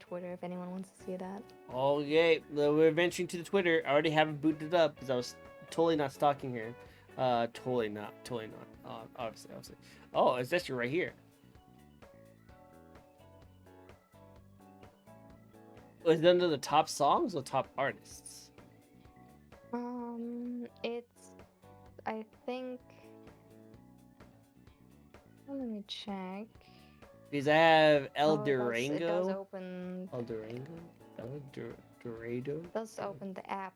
Twitter if anyone wants to see that. Okay, we're venturing to the Twitter. I already have it booted up because I was totally not stalking her. Totally not. Totally not. Obviously. Oh, it's actually right here. Is it under the top songs or top artists? It's, I think. Let me check. Because I have El Oh, it does Durango. open. El Durango. Dorado. It does open the app.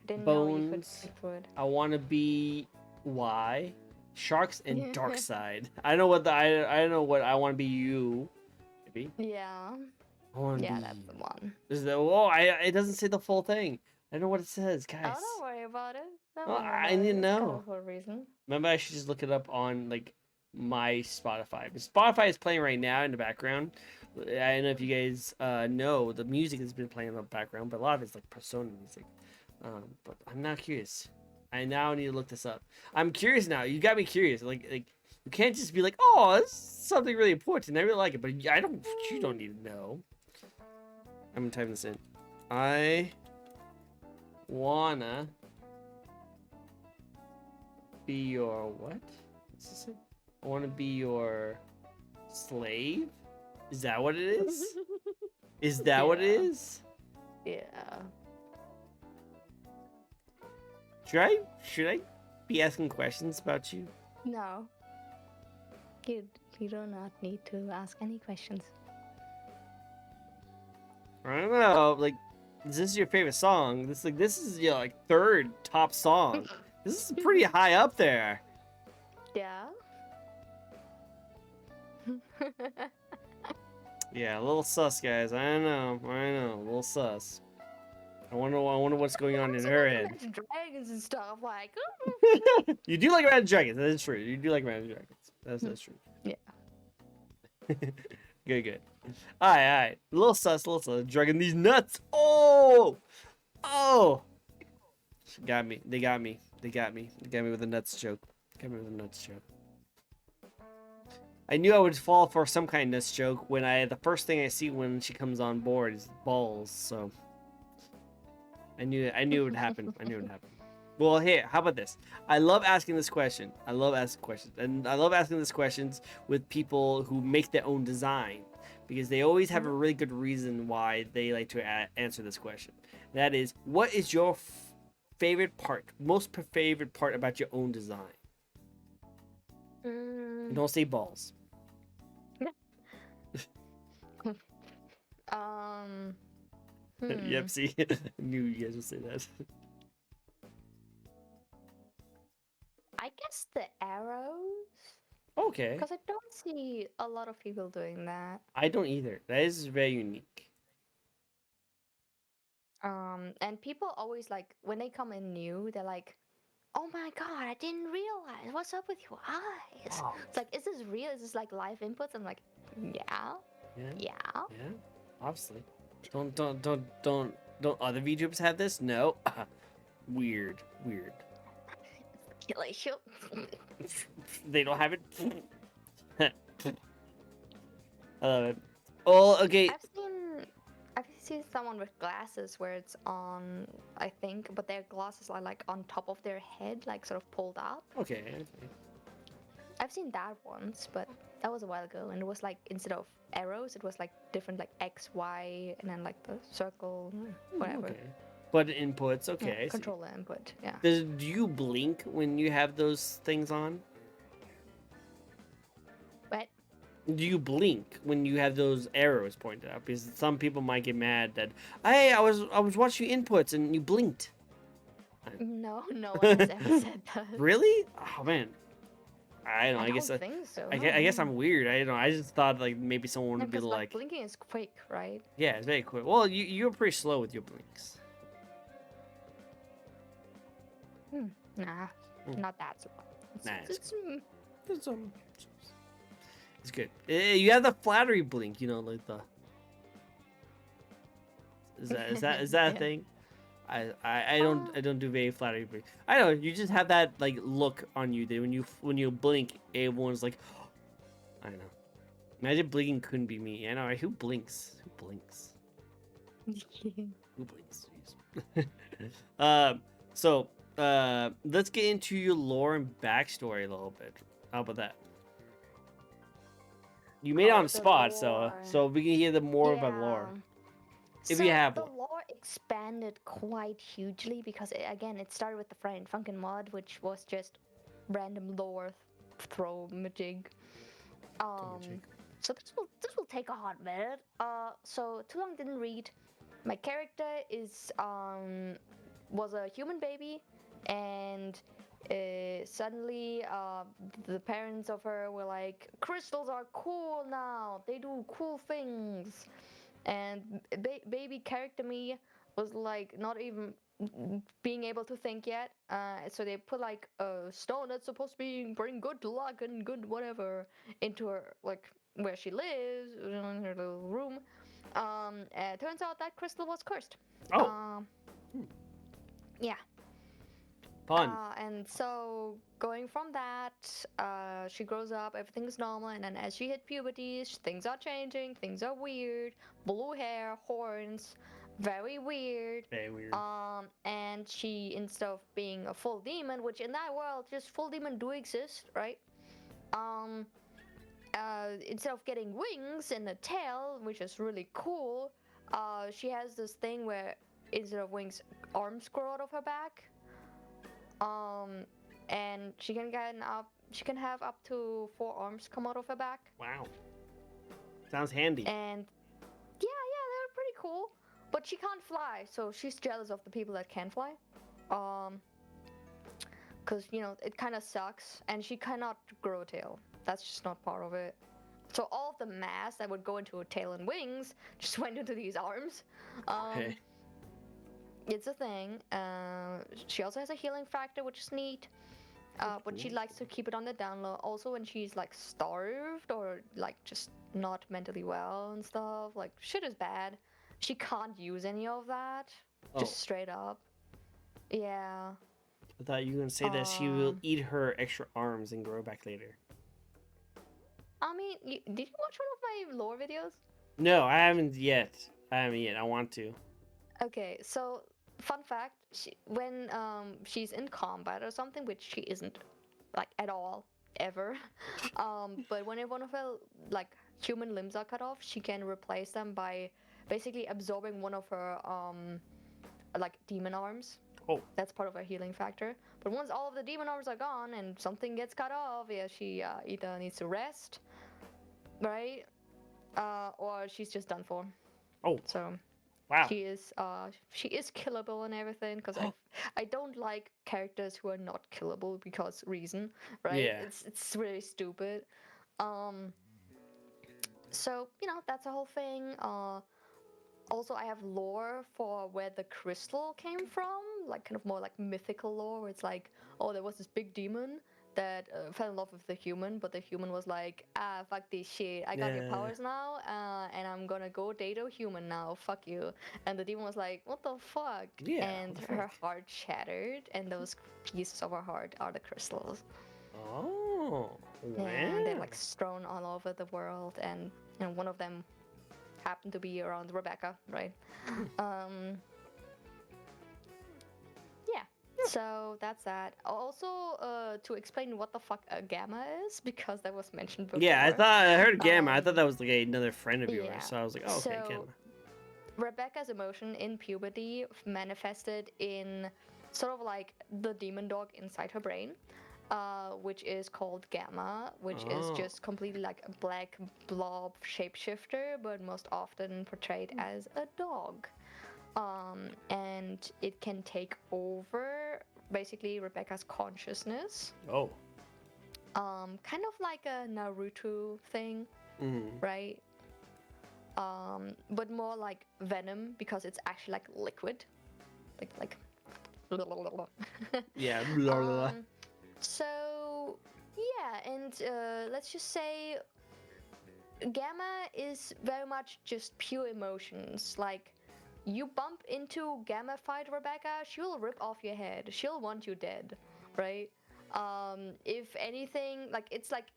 Didn't know you could Bones. click through it. I want to be Y. Sharks and Dark Side. I don't know what I want to be you. Maybe. Yeah. I want to Yeah, be that's the one. Is that it doesn't say the full thing. I don't know what it says, Oh, guys. don't worry about it. Don't Well, worry I about need it. to It's know. coming for a reason. Maybe I should just look it up on like my Spotify. But Spotify is playing right now in the background. I don't know if you guys know the music has been playing in the background, but a lot of it's like Persona music. But I'm not curious. I now need to look this up. I'm curious now. You got me curious. Like you can't just be like, oh, this is something really important. I really like it, but I don't. You don't need to know. I'm gonna type this in. I wanna be your what? What's this? I wanna be your slave. Is that what it is? Is that what it Yeah. is? Yeah. Should I be asking questions about you? No. You do not need to ask any questions. I don't know. Like, this is your favorite song. This is your like third top song. This is pretty high up there. Yeah. Yeah, a little sus, guys. I know, a little sus. I wonder what's going on in her head. Dragons and stuff like. You do like Imagine Dragons. That is true. You do like Imagine Dragons. That's true. Yeah. Good. Alright. Little sus. Dragging these nuts. Oh. Got me. They got me with a nuts joke. I knew I would fall for some kind of nuts joke when the first thing I see when she comes on board is balls. So I knew it would happen. Well, here, how about this? I love asking this question. And I love asking these questions with people who make their own design because they always have a really good reason why they like to answer this question. That is, what is your most favorite part about your own design? Don't say balls. Yep, see? I knew you guys would say that. I guess the arrows. Okay. Because I don't see a lot of people doing that. I don't either. That is very unique. And people always like when they come in new, they're like, "Oh my god, I didn't realize. What's up with your eyes?" Wow. It's like, is this real? Is this like live inputs? I'm like, yeah. Yeah. Obviously. Don't other VTubers have this? No. Weird. They don't have it. I love it. Oh, okay. I've seen someone with glasses where it's on, I think, but their glasses are like on top of their head, like sort of pulled up. Okay. I've seen that once, but that was a while ago, and it was like instead of arrows, it was like different like X, Y, and then like the circle, whatever. Okay. But inputs, okay. I see. Controller input, yeah. Do you blink when you have those things on? But Do you blink when you have those arrows pointed out? Because some people might get mad that, hey, I was watching your inputs and you blinked. no one has ever said that. Really? Oh man. I don't know. I guess don't think so. I guess I'm weird. I don't know. I just thought like maybe someone would be Because like, blinking is quick, right? yeah, it's very quick. Well, you're pretty slow with your blinks. Nah, not that slow. It's good. You have the flattery blink, like the. Is that a Yeah. thing? I don't do very flattery blink. I know you just have that like look on you that when you blink, everyone's like, I don't know. Imagine blinking couldn't be me. I know, right? Who blinks? Who blinks? Jeez. So let's get into your lore and backstory a little bit. How about that? You made it on the spot, so we can hear more about lore. If you have the one. lore expanded quite hugely because it started with the Friday and Funkin' mod, which was just random lore throw majig. So this will take a hot minute. So too long didn't read. My character is was a human baby, and suddenly the parents of her were like, crystals are cool now. They do cool things. And baby character me was like not even being able to think yet. So they put like a stone that's supposed to bring good luck and good whatever into her, like where she lives, in her little room. And it turns out that crystal was cursed. Oh, Um, yeah. fun. And so going from that, she grows up, everything's normal, and then as she hit puberty, things are changing, things are weird, blue hair, horns, very weird. Very weird. And she, instead of being a full demon, which in that world, just full demon do exist, right? Um, Instead of getting wings and a tail, which is really cool, she has this thing where instead of wings, arms grow out of her back. And she can have up to 4 arms come out of her back. Wow. Sounds handy. And yeah, they're pretty cool. But she can't fly, so she's jealous of the people that can fly. Because it kind of sucks, and she cannot grow a tail. That's just not part of it. So all of the mass that would go into a tail and wings just went into these arms. Okay. It's a thing. She also has a healing factor, which is neat. But she likes to keep it on the down low. Also, when she's like starved or like just not mentally well and stuff, like shit is bad. She can't use any of that. Just straight up. Yeah. I thought you were gonna say that she will eat her extra arms and grow back later. I mean, did you watch one of my lore videos? No, I haven't yet. I want to. Okay, so fun fact: when she's in combat or something, which she isn't, like at all, ever. But whenever one of her like human limbs are cut off, she can replace them by basically absorbing one of her like demon arms. Oh. That's part of her healing factor. But once all of the demon arms are gone and something gets cut off, yeah, she either needs to rest, right, or she's just done for. Oh. So. Wow. She is killable and everything because I don't like characters who are not killable because reason, right? Yeah. It's really stupid. So that's the whole thing. Also, I have lore for where the crystal came from, like kind of more like mythical lore, where it's like, oh, there was this big demon that fell in love with the human, but the human was like, fuck this shit, I got your powers now, and I'm gonna go date a human now, fuck you. And the demon was like, what the fuck? Yeah, And her heart shattered, and those pieces of her heart are the crystals. Oh, wow. And they're like strewn all over the world, and one of them happened to be around Rebecca, right? So that's that. Also, to explain what the fuck a gamma is, because that was mentioned before. Yeah, I heard gamma. I thought that was like another friend of yours. Yeah. So I was like, oh, okay, So, gamma. Rebecca's emotion in puberty manifested in sort of like the demon dog inside her brain, which is called gamma, which is just completely like a black blob shapeshifter, but most often portrayed as a dog. And it can take over basically Rebecca's consciousness. Oh. Kind of like a Naruto thing, right? But more like venom because it's actually like liquid, like. Yeah. Blah, blah. So yeah, and let's just say gamma is very much just pure emotions, like. You bump into Gamma fight Rebecca, she'll rip off your head. She'll want you dead, right? If anything, like it's like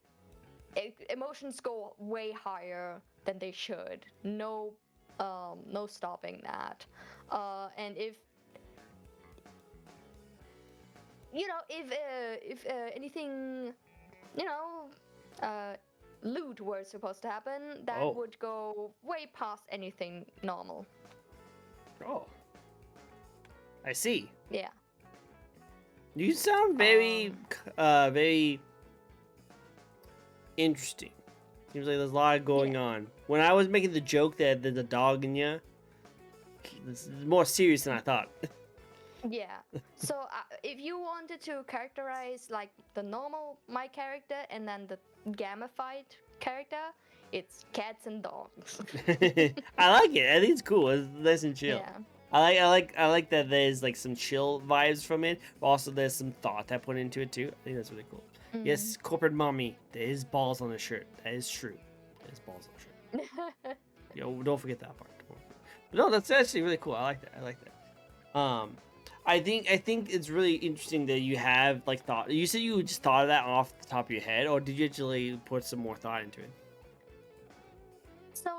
emotions go way higher than they should. No stopping that. And if anything, lewd was supposed to happen, that would go way past anything normal. Oh. I see. Yeah. You sound very, very interesting. Seems like there's a lot going on. When I was making the joke that there's a dog in you, it's more serious than I thought. Yeah. So if you wanted to characterize like the normal my character and then the gamified character, it's cats and dogs. I like it. I think it's cool. It's nice and chill. Yeah. I like that there's like some chill vibes from it, but also there's some thought that put into it too. I think that's really cool. Yes, corporate mommy, there is balls on the shirt. That is true. There's balls on the shirt. Yo, don't forget that part. But no, that's actually really cool. I like that. I like that. I think it's really interesting that you have like thought. You said you just thought of that off the top of your head, or did you actually put some more thought into it? So,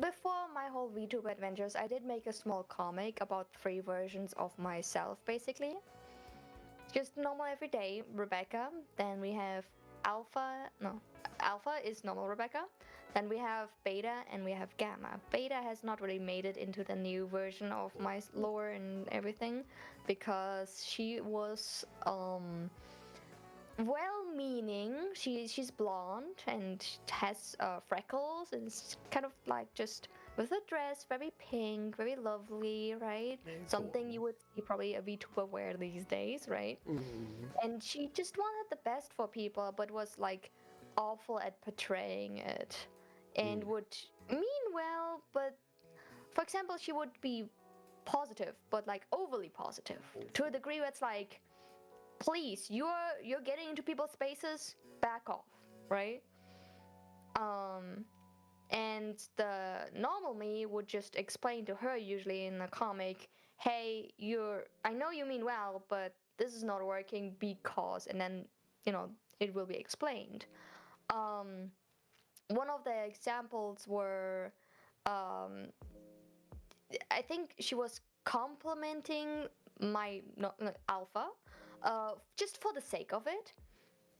before my whole VTuber adventures, I did make a small comic about 3 versions of myself, basically. Just normal everyday Rebecca. Then we have Alpha. No, Alpha is normal Rebecca. Then we have Beta and we have Gamma. Beta has not really made it into the new version of my lore and everything because she was well-meaning. She's blonde and has freckles and it's kind of like just with a dress, very pink, very lovely, right? Very Something cool. you would see probably a VTuber wear these days, right? Mhm. And she just wanted the best for people, but was like awful at portraying it, and Mm. would mean well, but for example, she would be positive, but like overly positive to a degree where it's like please, you're getting into people's spaces, back off, right? um and the normal me would just explain to her, usually in a comic, hey, I know you mean well, but this is not working because, and then you know it will be explained. um One of the examples were, um I think she was complimenting my no, no, Alpha, just for the sake of it.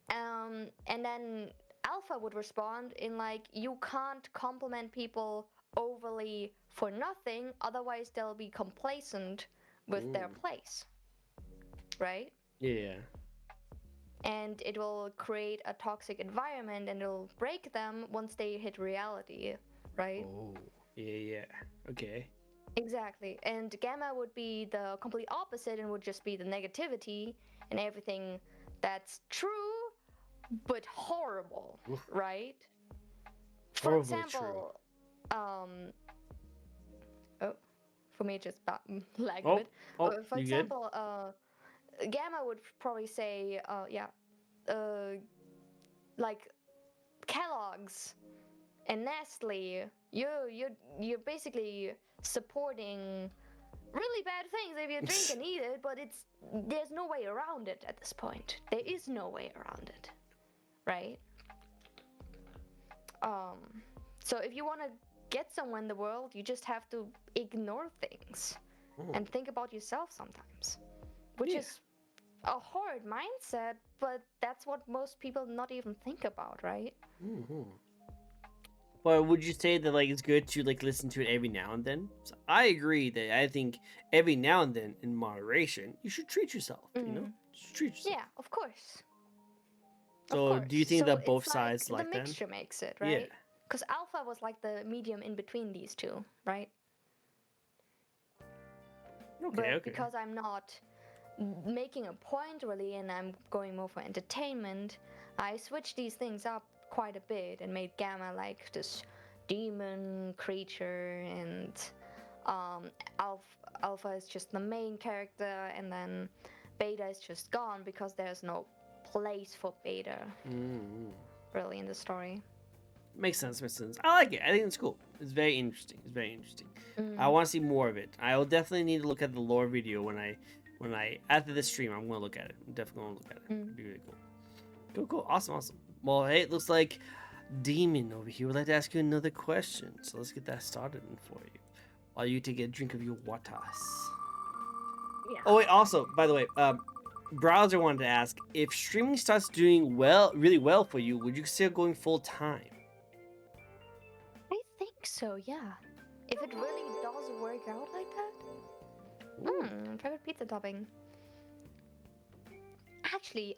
And then Alpha would respond in like, you can't compliment people overly for nothing, otherwise they'll be complacent with their Mm. place, right? Yeah. And it will create a toxic environment and it'll break them once they hit reality, right? Oh. Yeah. Yeah. Okay. Exactly. And Gamma would be the complete opposite and would just be the negativity and everything that's true but horrible, Oof. right? For Horribly true. example, oh, for me it just lagged a Oh. bit. Oh. For You good? example, Gamma would probably say, yeah, uh, like Kellogg's and Nestle, you're basically supporting really bad things if you drink and eat it, but there's no way around it at this point. There is no way around it, right? Um, so if you want to get somewhere in the world, you just have to ignore things Mm. and think about yourself sometimes, which Yeah. is a horrid mindset, but that's what most people not even think about, right? Mm-hmm. But would you say that like it's good to like listen to it every now and then? So I agree that I think every now and then, in moderation, you should treat yourself. You know, Mm. just treat yourself. Yeah, of course. Of So course. do you think So that both it's like sides the like that? mixture makes it, Yeah. right? Because Alpha was like the medium in between these two, right? Okay. But Okay. because I'm not making a point really and I'm going more for entertainment, I switched these things up quite a bit and made Gamma like this demon creature, and um, Alpha is just the main character, and then Beta is just gone because there's no place for Beta Mm-hmm. really in the story. Makes sense. Makes sense. I like it. I think it's cool. It's very interesting. It's very interesting. I Mm. want to see more of it. I will definitely need to look at the lore video when I after this stream. I'm gonna look at it. I'm definitely gonna look at it. Mm. It'd be really cool. Cool. Cool. Awesome. Awesome. Well, hey, it looks like Demon over here would like to ask you another question. So let's get that started for you. While you take a drink of your waters. Yeah. Oh wait. Also, by the way, Browser wanted to ask if streaming starts doing really well for you. Would you consider going full time? I think so, yeah. If it really does work out like that. Ooh. Favorite pizza topping. Actually,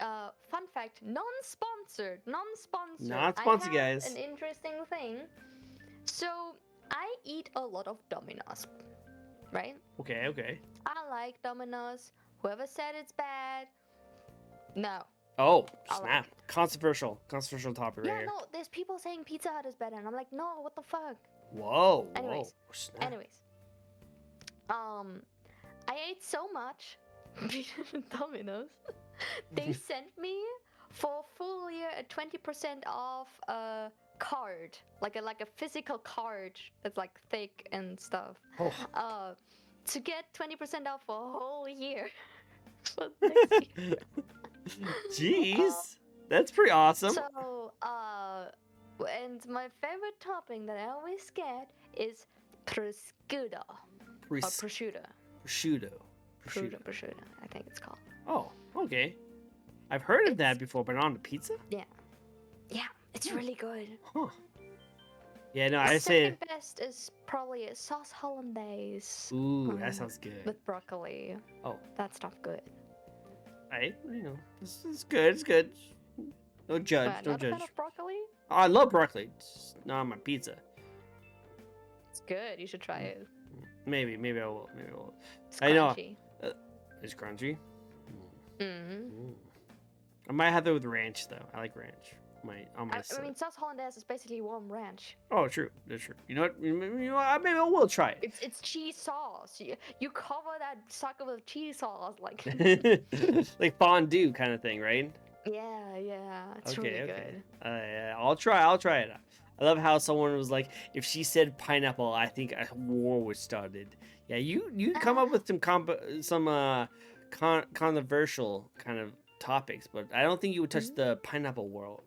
fun fact, non-sponsored. Not I sponsored, have guys. an interesting thing. So, I eat a lot of Domino's, right? Okay. Okay. I like Domino's. Whoever said it's bad, no, Oh, I like snap. it. Controversial topic right Yeah, here. no, there's people saying Pizza Hut is better, and I'm like, no, what the fuck? Whoa, whoa, Anyways, snap. anyways. Um, I ate so much. Domino's. They sent me for a full year a 20% off card, like a physical card that's like thick and stuff. Oh. To get 20% off for a whole year for next year. Jeez, that's pretty awesome. So, and my favorite topping that I always get is prosciutto or prosciutto. Prosciutto. Prosciutto, I think it's called. Oh, okay. I've heard of that It's- before, but on the pizza? Yeah, it's really good. Huh. Yeah, no, The I say. second best is probably a sauce hollandaise. Ooh, that sounds good. With broccoli. Oh, That stuff good. it's good. It's good. No judge. But No not a fan judge. of broccoli? Oh, I love broccoli. It's not on my pizza. It's good. You should try it. Maybe I will. Maybe I will. It's I know. crunchy. It's crunchy. Mm-hmm. I might have it with ranch though. I like ranch. On my I mean, sauce hollandaise is basically warm ranch. Oh, true. That's true. You know what? Maybe I will try it. It's cheese sauce. You cover that sucker with cheese sauce, like. Like fondue kind of thing, right? Yeah. It's really good. Yeah, I'll try it. I love how someone was like, if she said pineapple, I think a war was started. Yeah, you come up with some controversial kind of topics, but I don't think you would touch the pineapple war,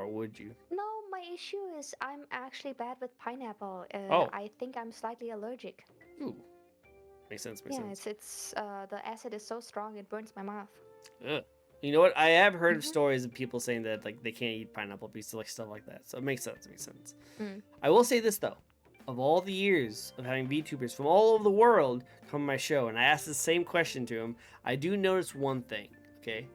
would you? No, my issue is I'm actually bad with pineapple. Oh. I think I'm slightly allergic. Ooh, makes sense. It's the acid is so strong it burns my mouth. Ugh. You know what? I have heard of stories of people saying that like they can't eat pineapple pizza, like stuff like that. So it makes sense. Mm. I will say this though. Of all the years of having VTubers from all over the world come on my show, and I asked the same question to him, I do notice one thing. Okay.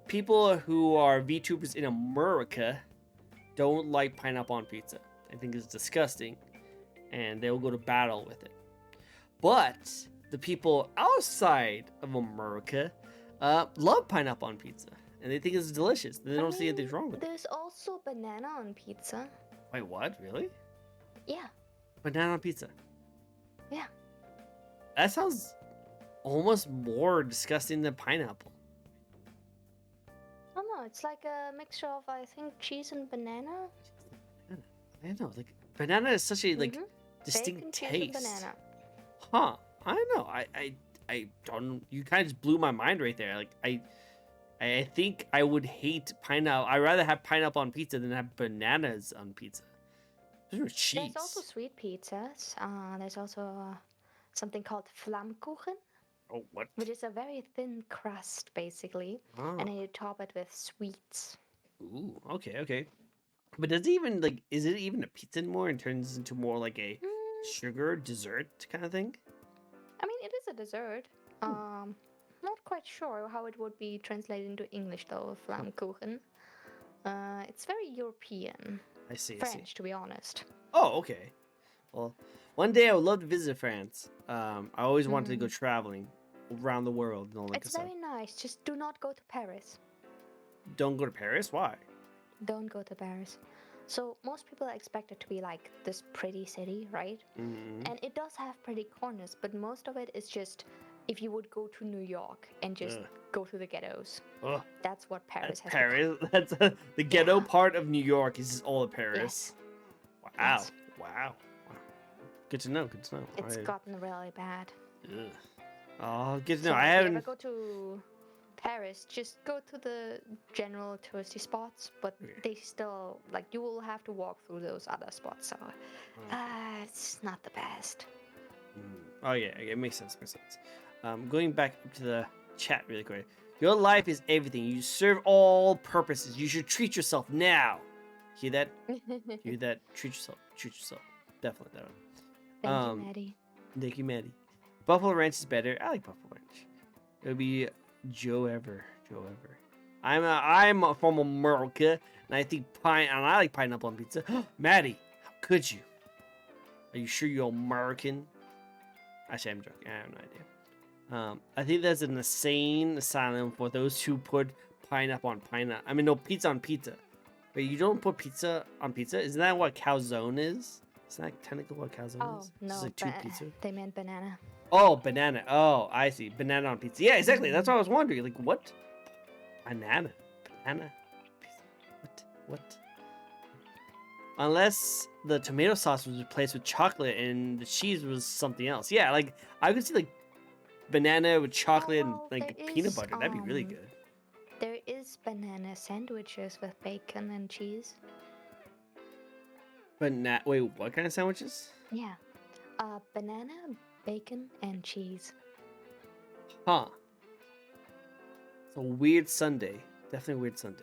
People who are VTubers in America don't like pineapple on pizza. I think it's disgusting, and they'll go to battle with it. But the people outside of America love pineapple on pizza, and they think it's delicious. They don't see anything wrong with it. There's also banana on pizza. Wait, what? Really? Yeah. Banana on pizza? Yeah. That sounds almost more disgusting than pineapple. Oh no, it's like a mixture of I think cheese and banana. I don't know. Like banana is such a Bacon, distinct cheese, and taste. banana. Huh? I don't know. I don't. You kind of just blew my mind right there. Like I think I would hate pineapple. I'd rather have pineapple on pizza than have bananas on pizza. There's cheese. There's also sweet pizzas. There's also something called Flammkuchen, Oh, what? which is a very thin crust basically, Oh. and then you top it with sweets. Ooh, okay. But does it even is it even a pizza anymore and turns into more like a sugar dessert kind of thing? I mean, it is a dessert. Not quite sure how it would be translated into English though. Flammkuchen. It's very European, I see. French, to be honest. Oh, okay. Well, one day I would love to visit France. I always wanted to go traveling around the world and all that It's stuff. very nice. Just do not go to Paris. Don't go to Paris? Why? Don't go to Paris. So most people expect it to be like this pretty city, right? Mm-hmm. And it does have pretty corners, but most of it is just if you would go to New York and just go to the ghettos. Ugh. That's what Paris has. Paris. That's the ghetto part of New York is just all of Paris. Yes. Wow. Yes. Wow. Good to know. It's gotten really bad. Ugh. Oh, good to know. So I if you haven't. ever go to Paris, just go to the general touristy spots, but they still you will have to walk through those other spots. So it's not the best. Oh yeah, it makes sense. Going back up to the chat really quick. Your life is everything. You serve all purposes. You should treat yourself now. Hear that? Hear that? Treat yourself. Definitely. Thank you, Maddie. Thank you, Maddie. Buffalo Ranch is better. I like Buffalo Ranch. It would be Joe Ever. I'm from America, and I think I like pineapple on pizza. Maddie, how could you? Are you sure you're American? Actually, I'm joking. I have no idea. I think there's an insane asylum for those who put pineapple on pineapple. I mean, no, pizza on pizza. But you don't put pizza on pizza? Isn't that what calzone is? Is that technically what calzone Oh is? It's just no, like two pizza. they meant banana. Oh, banana. Oh, I see. Banana on pizza. Yeah, exactly. That's what I was wondering. Like, what? Banana. Banana. Pizza. What? Unless the tomato sauce was replaced with chocolate and the cheese was something else. Yeah, like I could see like banana with chocolate and well, like there peanut is, butter. That'd be really good. There is banana sandwiches with bacon and cheese. Wait, what kind of sandwiches? Yeah. Banana, bacon, and cheese. Huh. It's a weird Sunday. Definitely a weird Sunday.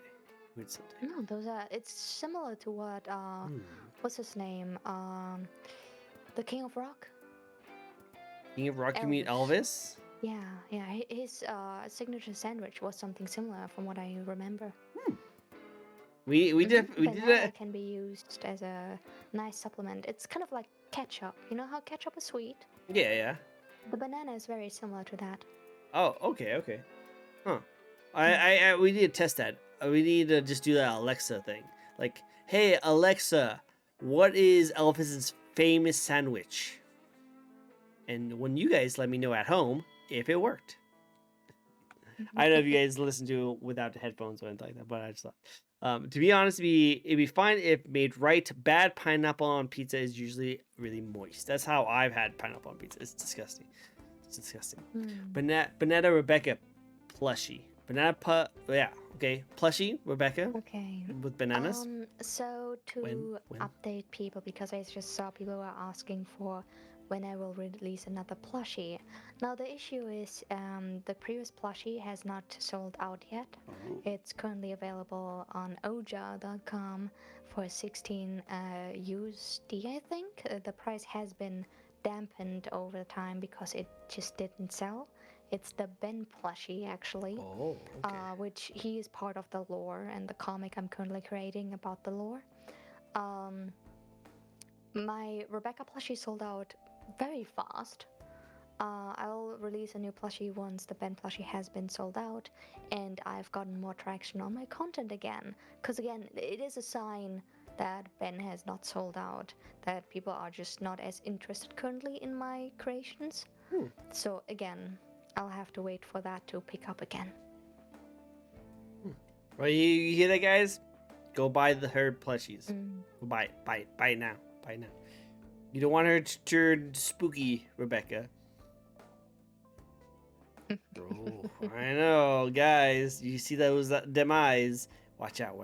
Weird Sunday. No, those are. It's similar to what. Hmm. What's his name? The King of Rock. King of Rock, you mean Elvis. Elvis? Yeah, yeah. His signature sandwich was something similar, from what I remember. We did Banana that. can be used as a nice supplement. It's kind of like ketchup. You know how ketchup is sweet? Yeah, yeah. The banana is very similar to that. Oh, okay. Huh. I we need to test that. We need to just do that Alexa thing. Like, hey Alexa, what is Elvis's famous sandwich? And when you guys let me know at home if it worked. I don't know if you guys listen to it without the headphones or anything like that, but I just thought. To be honest, it'd be fine if made right. Bad pineapple on pizza is usually really moist. That's how I've had pineapple on pizza. It's disgusting. It's disgusting. Banana Rebecca plushie. Yeah, okay. Plushie Rebecca Okay. with bananas. So to When? update people, because I just saw people were asking for when I will release another plushie. Now the issue is the previous plushie has not sold out yet. It's currently available on oja.com for 16 USD, I think. The price has been dampened over time because it just didn't sell. It's the Ben plushie, actually. Oh, okay. Which he is part of the lore and the comic I'm currently creating about the lore. My Rebecca plushie sold out very fast. I'll release a new plushie once the Ben plushie has been sold out and I've gotten more traction on my content again. Because again, it is a sign that Ben has not sold out, that people are just not as interested currently in my creations. So again, I'll have to wait for that to pick up again. Well, you hear that, guys? Go buy her plushies. Go buy it. Buy it now. Buy it now. You don't want her to turn spooky, Rebecca. Oh, I know, guys. You see those them eyes? Watch out!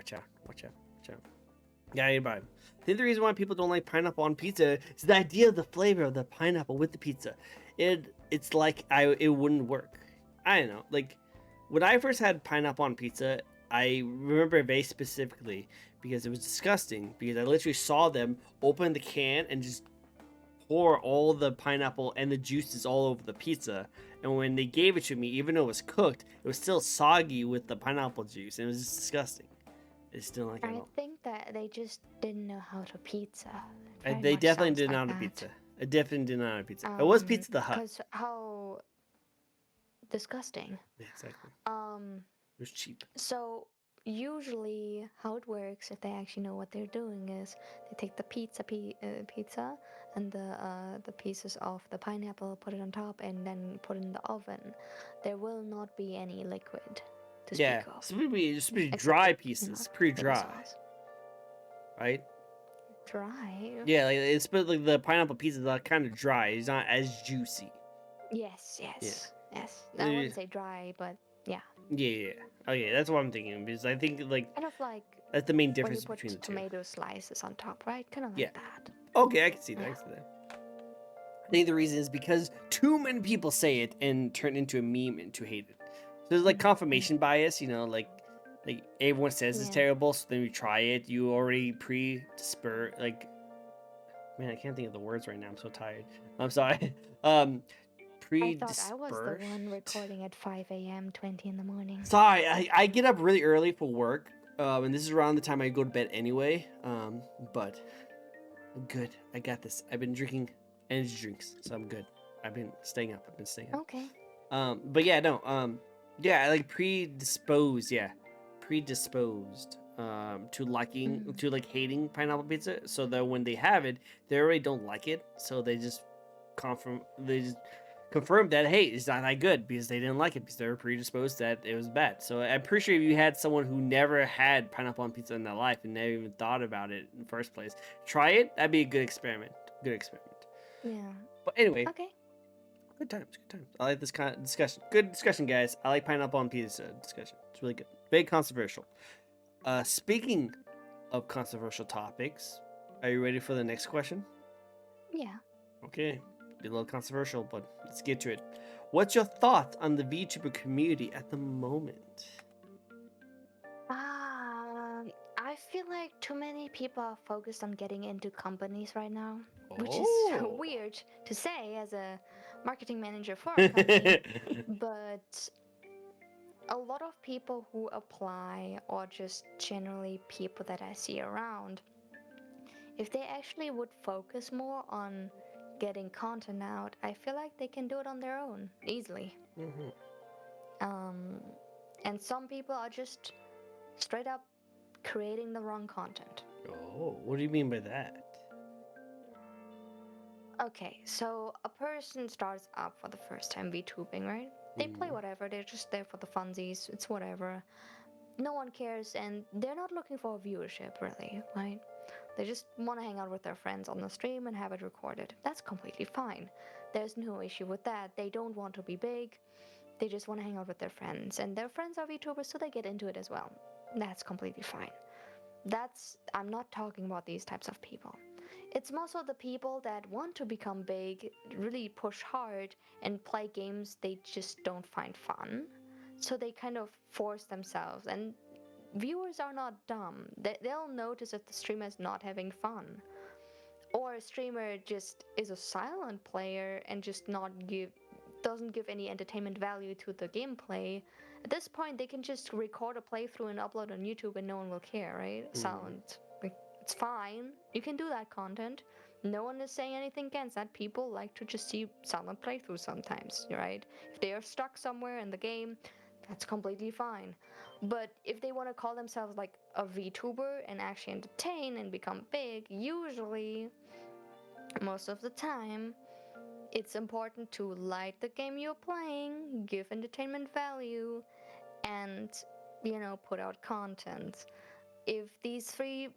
Yeah, you buy them. I think the reason why people don't like pineapple on pizza is the idea of the flavor of the pineapple with the pizza. It's like it wouldn't work. I don't know. Like when I first had pineapple on pizza, I remember very specifically because it was disgusting. Because I literally saw them open the can and just pour all the pineapple and the juices all over the pizza. And when they gave it to me, even though it was cooked, it was still soggy with the pineapple juice, and it was just disgusting. It's still like I think that they just didn't know how to pizza. They definitely did not on a pizza. It definitely did not on a pizza. It was Pizza the Hut. Because how disgusting. Yeah, exactly. It was cheap. So usually, how it works, if they actually know what they're doing, is they take the pizza and the pieces of the pineapple, put it on top, and then put it in the oven. There will not be any liquid to speak of. It's pretty Except dry for, pieces. Pretty for the dry, sauce. right? Dry. Yeah, like it's but like the pineapple pizza is kind of dry. It's not as juicy. Yes. I Yeah. wouldn't say dry, but yeah. Yeah. Okay, that's what I'm thinking because I think like Kind of like that's the main when you difference put between the two. tomato slices on top, right? Kind of like Yeah. that. Okay, I can see that. I think the reason is because too many people say it and turn into a meme and to hate it. So there's like confirmation bias, you know, like everyone says it's terrible, so then you try it, you already predisper like man, I can't think of the words right now. I'm so tired. I'm sorry. I thought I was the one recording at 5 a.m. 20 in the morning. Sorry, I get up really early for work, and this is around the time I go to bed anyway. But I'm good. I got this. I've been drinking energy drinks, so I'm good. I've been staying up. Okay. But yeah, no. Yeah, like predisposed. Yeah, predisposed. to liking Mm. to like hating pineapple pizza, so that when they have it, they already don't like it, so they just confirm that hey, it's not that good because they didn't like it because they were predisposed that it was bad. So I'm pretty sure if you had someone who never had pineapple on pizza in their life and never even thought about it in the first place, try it. That'd be a good experiment. Good experiment. Yeah. But anyway, Okay. good times. Good times. I like this kind of discussion. Good discussion, guys. I like pineapple on pizza discussion. It's really good. Very controversial. Speaking of controversial topics, are you ready for the next question? Yeah. Okay, be a little controversial, but let's get to it. What's your thoughts on the VTuber community at the moment? I feel like too many people are focused on getting into companies right now, which is Oh. weird to say as a marketing manager for a company. But a lot of people who apply, or just generally people that I see around, if they actually would focus more on getting content out, I feel like they can do it on their own easily. Mhm. Um, and some people are just straight up creating the wrong content. Oh, what do you mean by that? Okay, so a person starts up for the first time VTubing, right? They play Mhm. whatever, they're just there for the funsies, it's whatever. No one cares, and they're not looking for viewership, really, right? They just want to hang out with their friends on the stream and have it recorded. That's completely fine. There's no issue with that. They don't want to be big, they just want to hang out with their friends, and their friends are VTubers, so they get into it as well. That's completely fine. I'm not talking about these types of people. It's more so the people that want to become big, really push hard, and play games they just don't find fun. So they kind of force themselves, and viewers are not dumb. They'll notice if the streamer is not having fun. Or a streamer just is a silent player and just not give doesn't give any entertainment value to the gameplay. At this point, they can just record a playthrough and upload on YouTube, and no one will care, right? Mhm. Silent, like, it's fine. You can do that content. No one is saying anything against that. People like to just see silent playthroughs sometimes, right? If they are stuck somewhere in the game, that's completely fine. But if they want to call themselves like a VTuber and actually entertain and become big, usually, most of the time, it's important to like the game you're playing, give entertainment value, and, put out content. If these three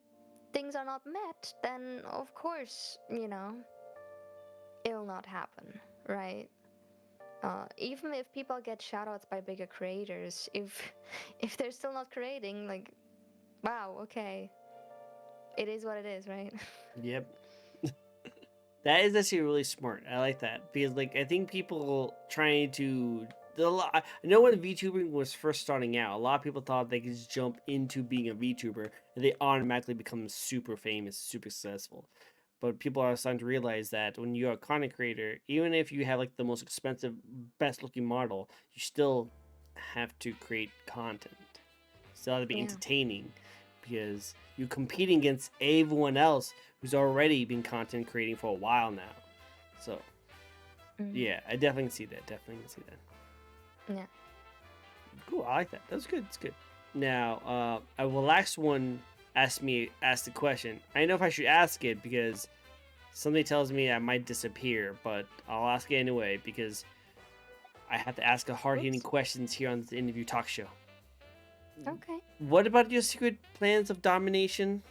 things are not met, then of course, it'll not happen, right? Even if people get shoutouts by bigger creators, if if they're still not creating, like, wow, okay, it is what it is, right? Yep. That is actually really smart. I like that because, like, I think people trying to I know when VTubing was first starting out, a lot of people thought they could just jump into being a VTuber and they automatically become super famous, super successful. But people are starting to realize that when you're a content creator, even if you have like the most expensive, best looking model, you still have to create content. Still have to be Yeah. entertaining because you're competing against everyone else who's already been content creating for a while now. So Mm. yeah, I definitely can see that. Definitely can see that. Yeah. Cool, I like that. That's good. It's good. Now, a relaxed one asked the question. I don't know if I should ask it because something tells me I might disappear, but I'll ask it anyway because I have to ask a hard-hitting Oops. questions here on the interview talk show. Okay. What about your secret plans of domination?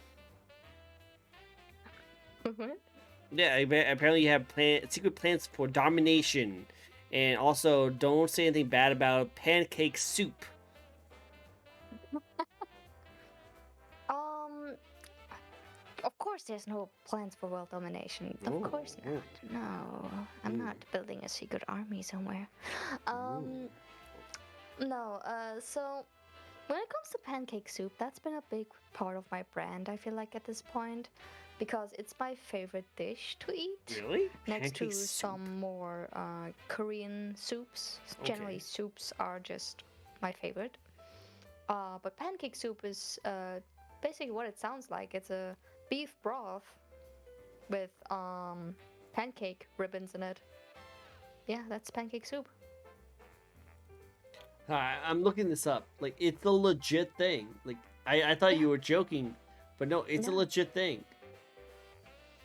Yeah, apparently you have secret plans for domination, and also don't say anything bad about pancake soup. um, of course, there's no plans for world domination. Of course Oh, not. No, I'm not building a secret army somewhere. ooh. No. So when it comes to pancake soup, that's been a big part of my brand. I feel like at this point, because it's my favorite dish to eat. Really? Next Pancake to soup? some more Korean soups. Generally, Okay. soups are just my favorite. But pancake soup is basically what it sounds like. It's a beef broth with pancake ribbons in it. Yeah, that's pancake soup. I'm looking this up. Like, it's a legit thing. Like, I thought you were joking, but no, it's a No. legit thing.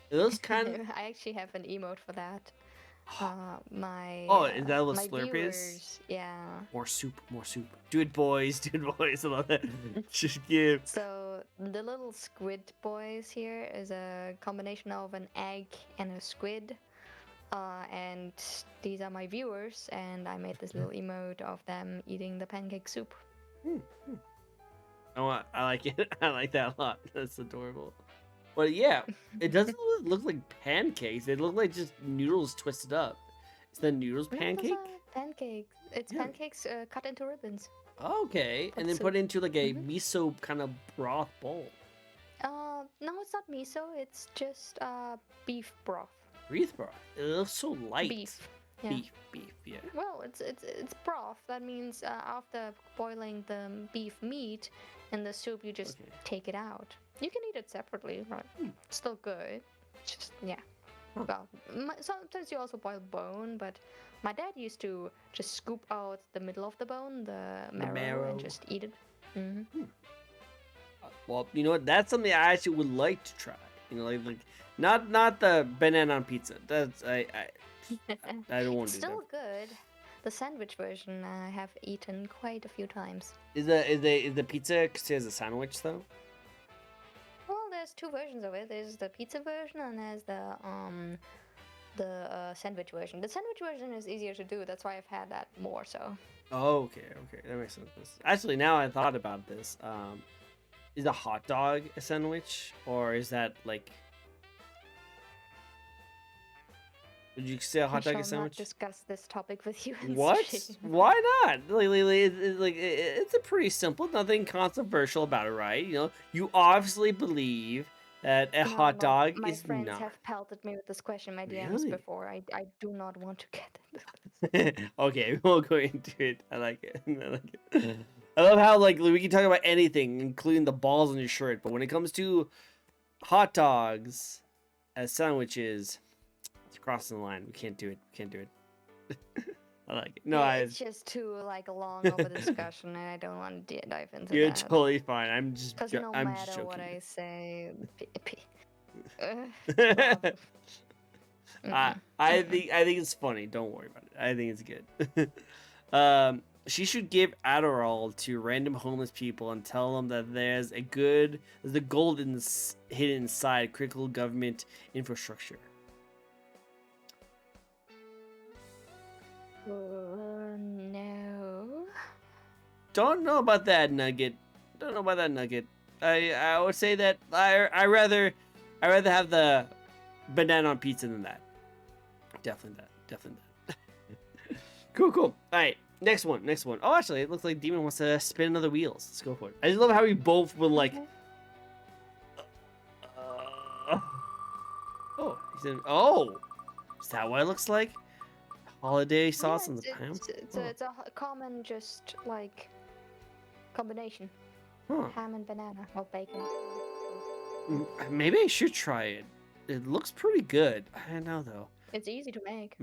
Those kind. I actually have an emote for that. Oh, is that what My Slurp is? viewers, yeah. More soup, more soup. Do it, boys. Do it, boys. I love that. Just give. So the little squid boys here is a combination of an egg and a squid. And these are my viewers, and I made this little emote of them eating the pancake soup. Oh, I like it. I like that a lot. That's adorable. But yeah, it doesn't look like pancakes. They look like just noodles twisted up. Is the noodles No, those pancake? are pancakes. It's Yeah. pancakes cut into ribbons. Okay, and then That's put into like a Mhm. miso kind of broth bowl. No, it's not miso. It's just beef broth. Wreath broth. It looks so light. Beef. Yeah. Beef. Yeah. Well, it's broth. That means after boiling the beef meat in the soup, you just Okay. take it out. You can eat it separately, right? It's still good. It's just yeah. Huh. Well, sometimes you also boil bone, but my dad used to just scoop out the middle of the bone, the marrow, marrow. and just eat it. Mm-hmm. Well, you know what? That's something I actually would like to try. You know, like not the banana on pizza. That's I don't want It's to do still that. good. The sandwich version I have eaten quite a few times. Is the pizza considered as a sandwich though? Well, there's two versions of it. There's the pizza version and there's the sandwich version. The sandwich version is easier to do. That's why I've had that more so. Oh, okay, that makes sense. Actually, now I thought about this. Is a hot dog a sandwich, or is that like? Would you say a hot I dog shall a sandwich? not discuss this topic with you. in What? stream. Why not? It's a pretty simple, nothing controversial about it, right? You know, you obviously believe that a No, hot dog my is friends not. have pelted me with this question in my DMs Really? before. I do not want to get into this. Okay, we'll go into it. I like it. I like it. I love how like we can talk about anything, including the balls on your shirt, but when it comes to hot dogs as sandwiches, it's crossing the line. We can't do it. We can't do it. I like it. No, Yeah, it's just too like long of a discussion, and I don't want to dive into you're that. totally fine. I'm just Because no I'm just matter what joking. I say, I think it's funny. Don't worry about it. I think it's good. She should give Adderall to random homeless people and tell them that there's the gold hidden inside critical government infrastructure. no. Don't know about that nugget. Don't know about that nugget. I would say that I rather have the banana on pizza than that. Definitely that. Cool. All right, next one. Oh, actually, it looks like Demon wants to spin another wheels. Let's go for it. I just love how we both were like, Okay. oh, he's in. Oh, is that what it looks like? Holiday sauce Yeah, on the ham. it's a common just like combination. Huh. Ham and banana or bacon. Maybe I should try it. It looks pretty good. I don't know though. It's easy to make.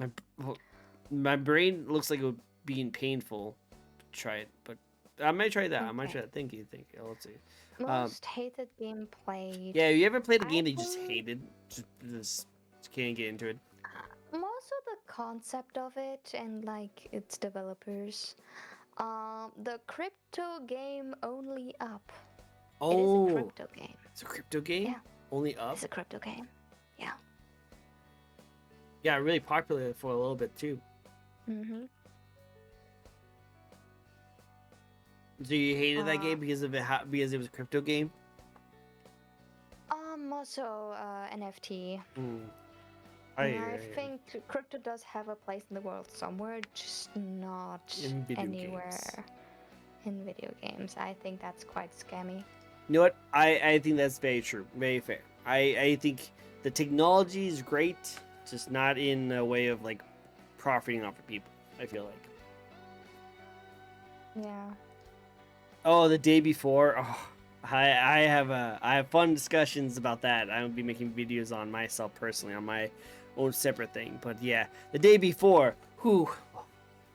My brain looks like it would be painful to try it, but I might try that. I might Okay. try that. Thank you. Let's see. Most hated game played. Yeah, you ever played a game I that you just think- hated? Just can't get into it. Most of the concept of it and like its developers. The crypto game Only Up. It is a Oh, crypto game. it's a crypto game? Yeah. Only up? It's a crypto game. Yeah. Yeah, really popular for a little bit too. Mm-hmm. So you hated that game because of because it was a crypto game? Also NFT. I think crypto does have a place in the world somewhere, just not In video anywhere games. in video games. I think that's quite scammy. You know what? I think that's very true. Very fair. I think the technology is great, just not in a way of like profiting off of people, I feel like. Yeah. Oh, the day before. Oh, I have fun discussions about that. I will be making videos on myself personally on my own separate thing. But yeah, the day before, whew,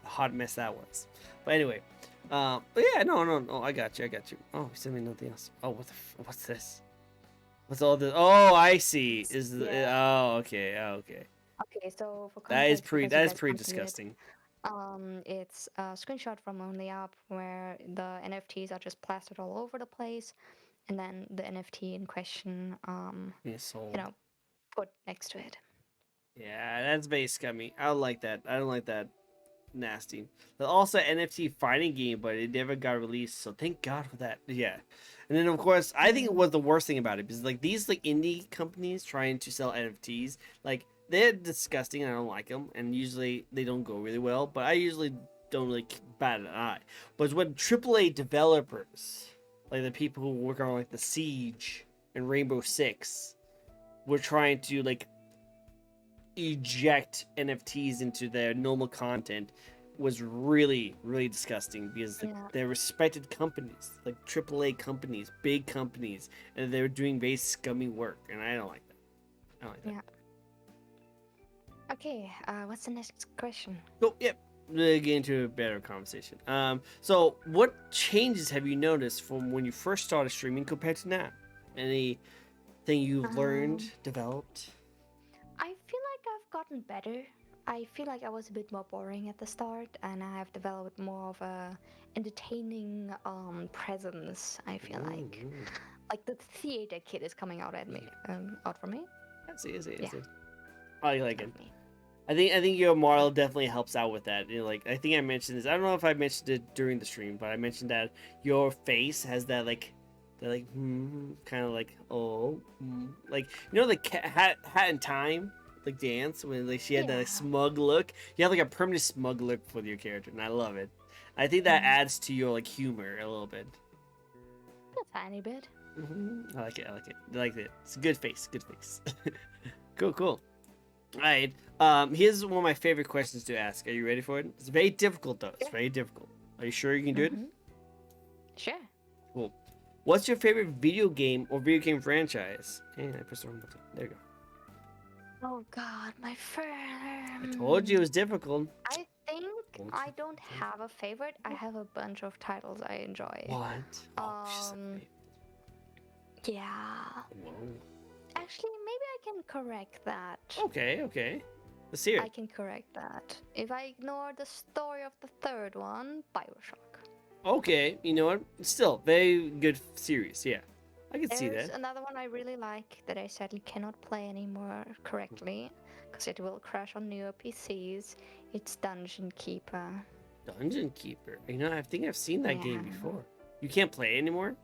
a hot mess that was. But anyway, But yeah, no. I got you. Oh, you sent me nothing else. Oh, what's this? What's all this? Oh, I see. Is the, Yeah. okay. Okay, so for That is context, pretty. because you That is guys pretty can't see it, disgusting. it's a screenshot from on the app where the NFTs are just plastered all over the place, and then the NFT in question, Yeah, you sold. know, put next to it. Yeah, that's very scummy. I don't like that. I don't like that. Nasty. There's also an NFT fighting game, but it never got released. So thank God for that. Yeah. And then of course, I think it Mm, was the worst thing about it because like these like indie companies trying to sell NFTs, like they're disgusting. And I don't like them, and usually they don't go really well. But I usually don't really bat an eye. But it's when AAA developers, like the people who work on like the Siege and Rainbow Six, were trying to like eject NFTs into their normal content was really disgusting because like yeah, they're respected companies, like AAA companies, big companies, and they're doing very scummy work, and I don't like that. I don't like that. yeah. Okay, what's the next question? So yep, we'll get into a better conversation. So what changes have you noticed from when you first started streaming compared to now? Anything you've learned, Um, developed? I feel like I've gotten better. I feel like I was a bit more boring at the start, and I have developed more of a entertaining presence. I feel like the theater kid is coming out at me, out for me. I Yeah, see. I like it. that's me. I think your model definitely helps out with that. You know, like I think I mentioned this. I don't know if I mentioned it during the stream, but I mentioned that your face has that like kind of like like the hat in time like dance when like she had that like, Yeah, smug look. You have like a permanent smug look for your character, and I love it. I think that mm, adds to your like humor a little bit. a tiny bit. I like it. I like it. It's a good face. Good face. Cool. All right. Here's one of my favorite questions to ask. Are you ready for it? It's very difficult though. It's Sure. very difficult. Are you sure you can do it? Mm-hmm. Sure. Cool. What's your favorite video game or video game franchise? And I pressed the wrong button. There you go. Oh God, my I told you it firm. was difficult. I think Told I you. don't have a favorite. I have a bunch of titles I enjoy. What? Oh, she said Um, favorite. yeah. Whoa. Actually, maybe I can correct that. Okay. Let's hear I it. can correct that. If I ignore the story of the third one, Bioshock. Okay. You know what? Still, very good series. Yeah. I can see There's that. another one I really like that I sadly cannot play anymore correctly because it will crash on newer PCs. It's Dungeon Keeper. Dungeon Keeper. You know, I think I've seen that game Yeah. before. You can't play it anymore?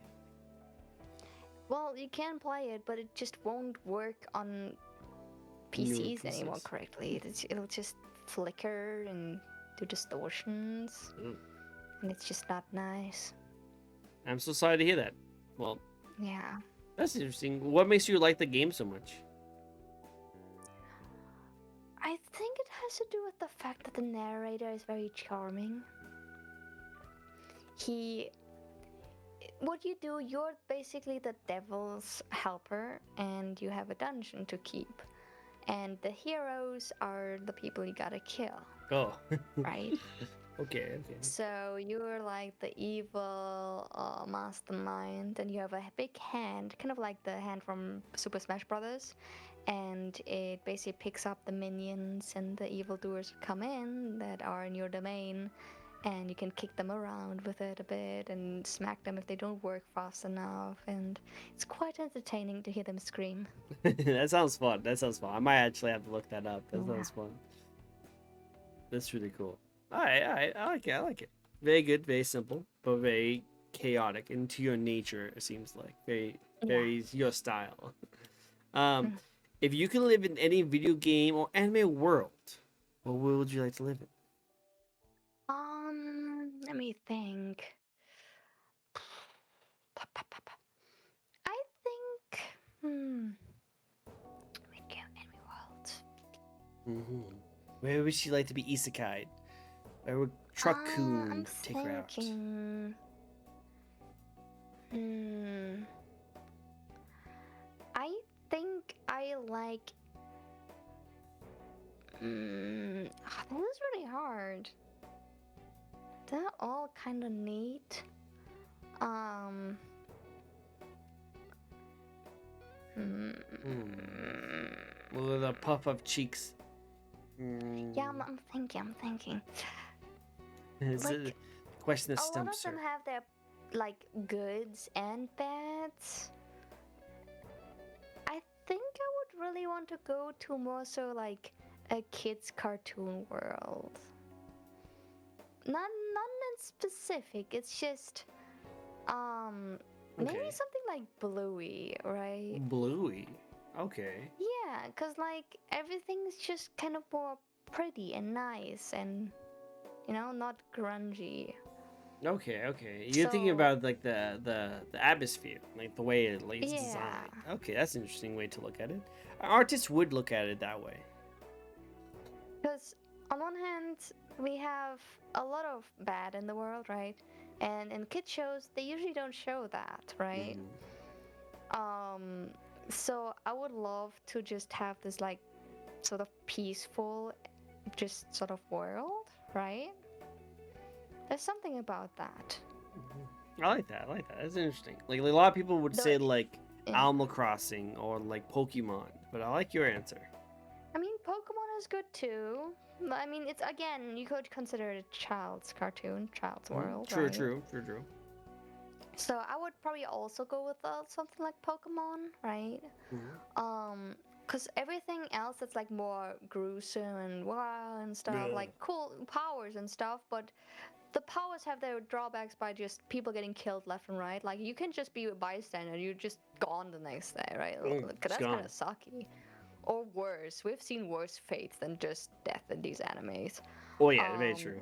Well, you can play it, but it just won't work on Newer PCs anymore PCs. correctly. It'll just flicker and do distortions, Mm. and it's just not nice. I'm so sorry to hear that. Well, Yeah. that's interesting. What makes you like the game so much? I think it has to do with the fact that the narrator is very charming. He. What you do, you're basically the devil's helper, and you have a dungeon to keep. And the heroes are the people you gotta kill, Oh, right? okay. So you're like the evil mastermind, and you have a big hand, kind of like the hand from Super Smash Brothers, and it basically picks up the minions and the evildoers who come in that are in your domain, and you can kick them around with it a bit and smack them if they don't work fast enough, and it's quite entertaining to hear them scream. That sounds fun. I might actually have to look that up. That Yeah. sounds fun. That's really cool. All right. I like it. Very good, very simple, but very chaotic and to your nature. It seems like Yeah. very your style. Um, Mm. if you can live in any video game or anime world, what world would you like to live in? Let me think. I think. Video Enemy World. Where would she like to be isekai? Where would I'm Truck-kun take her out? thinking. Hmm. I think I like. This is really hard. they're all kind of neat. Um. Hmm. Well, the puff up cheeks. Yeah, I'm thinking. I'm thinking. It's a Like question that a lot of stumps them her. have their like goods and bads. I think I would really want to go to more so like a kids cartoon world. Not in specific. It's just maybe Okay. something like Bluey, right? Bluey. Okay. Yeah, cause like everything's just kind of more pretty and nice and not grungy. Okay, okay. You're thinking So about like the atmosphere, like the way it's yeah, designed. Okay, that's an interesting way to look at it. Artists would look at it that way. because on one hand we have a lot of bad in the world, right? And in kid shows they usually don't show that, right? Mhm. Um, so I would love to just have this like sort of peaceful, just sort of world, right? There's something about that. I like that. I like that. That's interesting. Like a lot of people would Though, say like yeah. Animal Crossing or like Pokemon, but I like your answer. I mean, Pokemon is good too. But I mean, it's again, you could consider it a child's cartoon, child's world, True, right? true, true, true. So I would probably also go with something like Pokemon, right? Mhm. Cause everything else that's like more gruesome and wild and stuff, Yeah. like cool powers and stuff, but the powers have their drawbacks by just people getting killed left and right. Like you can just be a bystander, you're just gone the next day, right? Cause It's that's kind gone. of sucky. Or worse, we've seen worse fates than just death in these animes. Oh yeah, very Um, true.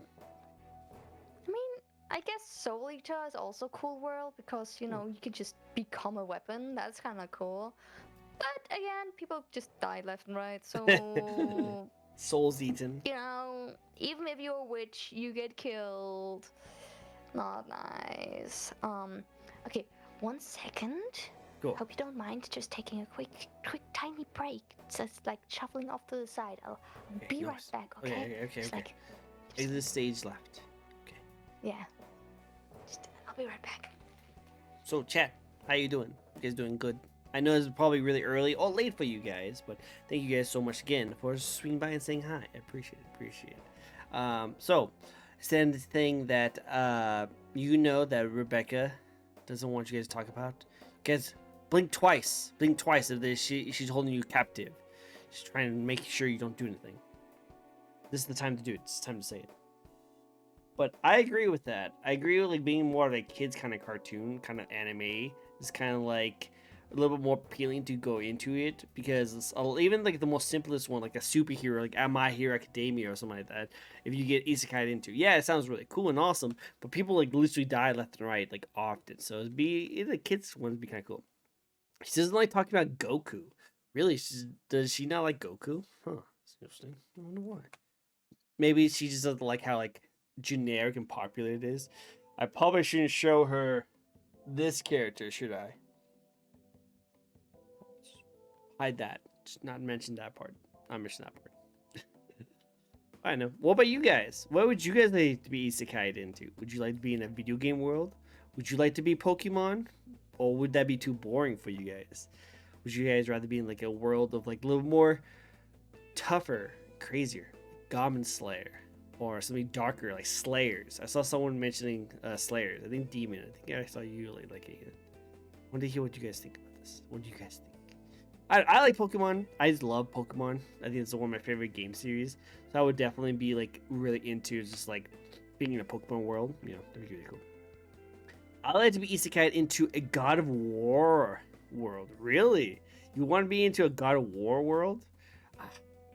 I mean, I guess Soul Eater is also a cool world because you could just become a weapon. That's kind of cool. But again, people just die left and right. So Souls eaten. even if you're a witch, you get killed. Not nice. Okay, 1 second. Cool. Hope you don't mind just taking a quick, tiny break. Just like shuffling off to the side. I'll be right Nice. back, Okay, okay? okay, okay, Just okay. like, Exit stage left. Okay. yeah. I'll be right back. So chat, how you doing? You guys doing good? I know it's probably really early or late for you guys, but thank you guys so much again for swinging by and saying hi. I appreciate it. So, send thing that you know that Rebecca doesn't want you guys to talk about. Guys, blink twice. Blink twice if she's holding you captive. She's trying to make sure you don't do anything. This is the time to do it. It's time to say it. But I agree with that. I agree with like being more of a kids kind of cartoon, kind of anime. It's kind of like a little bit more appealing to go into it because even like the most simplest one, like a superhero, like My Hero Academia or something like that. If you get isekai into, yeah, it sounds really cool and awesome. But people like literally die left and right like often. So the kids one would be kind of cool. She doesn't like talking about Goku. Really? Does she not like Goku? Huh. That's interesting. I wonder why. Maybe she just doesn't like how like generic and popular it is. I probably shouldn't show her this character, should I? Hide that. Just not mention that part. Not mention that part. I know. What about you guys? What would you guys like to be isekai'd into? Would you like to be in a video game world? Would you like to be Pokemon? Or would that be too boring for you guys? Would you guys rather be in like a world of like a little more tougher, crazier, Goblin Slayer, or something darker like Slayers? I saw someone mentioning Slayers. I think Demon. I think I saw you like liking it. I want to hear what you guys think about this. What do you guys think? I like Pokemon. I just love Pokemon. I think it's one of my favorite game series. So I would definitely be like really into just like being in a Pokemon world. That'd be really cool. I like to be isekai into a God of War world. Really? You want to be into a God of War world?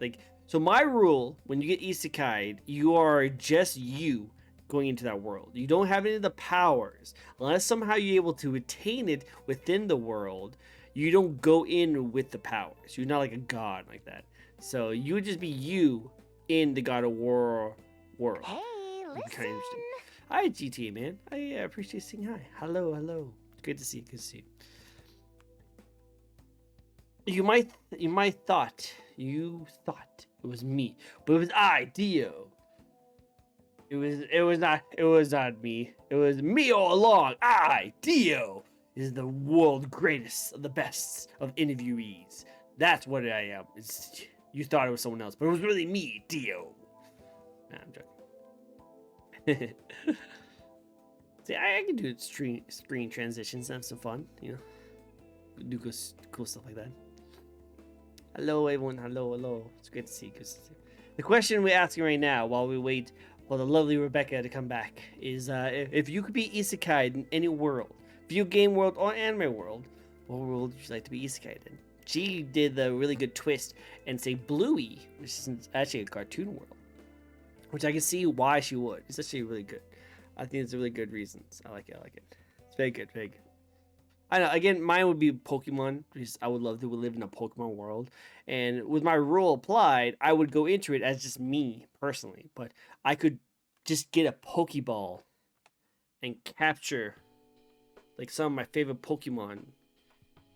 Like, so my rule when you get isekai, you are just you going into that world. You don't have any of the powers. Unless somehow you're able to attain it within the world, you don't go in with the powers. You're not like a god like that. So you would just be you in the God of War world. Hey, It'd be kind of listen. interesting. Hi, GTA man. I appreciate saying hi. Hello. Good to see you. Good to see you. You thought it was me, but it was I, Dio. It was not me. It was me all along. I, Dio, is the world greatest of the best of interviewees. That's what I am. You thought it was someone else, but it was really me, Dio. Nah, I'm joking. See, I can do screen transitions and have some fun, you know. Do cool stuff like that. Hello, everyone. Hello. It's great to see you. The question we're asking right now, while we wait for the lovely Rebecca to come back, is if you could be isekai in any world, video game world or anime world, what world would you like to be isekai in? She did the really good twist and say Bluey, which is actually a cartoon world, which I can see why she would. It's actually really good. I think it's really good reasons. I like it. It's very good. I know. Again, mine would be Pokemon because I would love to live in a Pokemon world. And with my role applied, I would go into it as just me personally. But I could just get a Pokeball and capture like some of my favorite Pokemon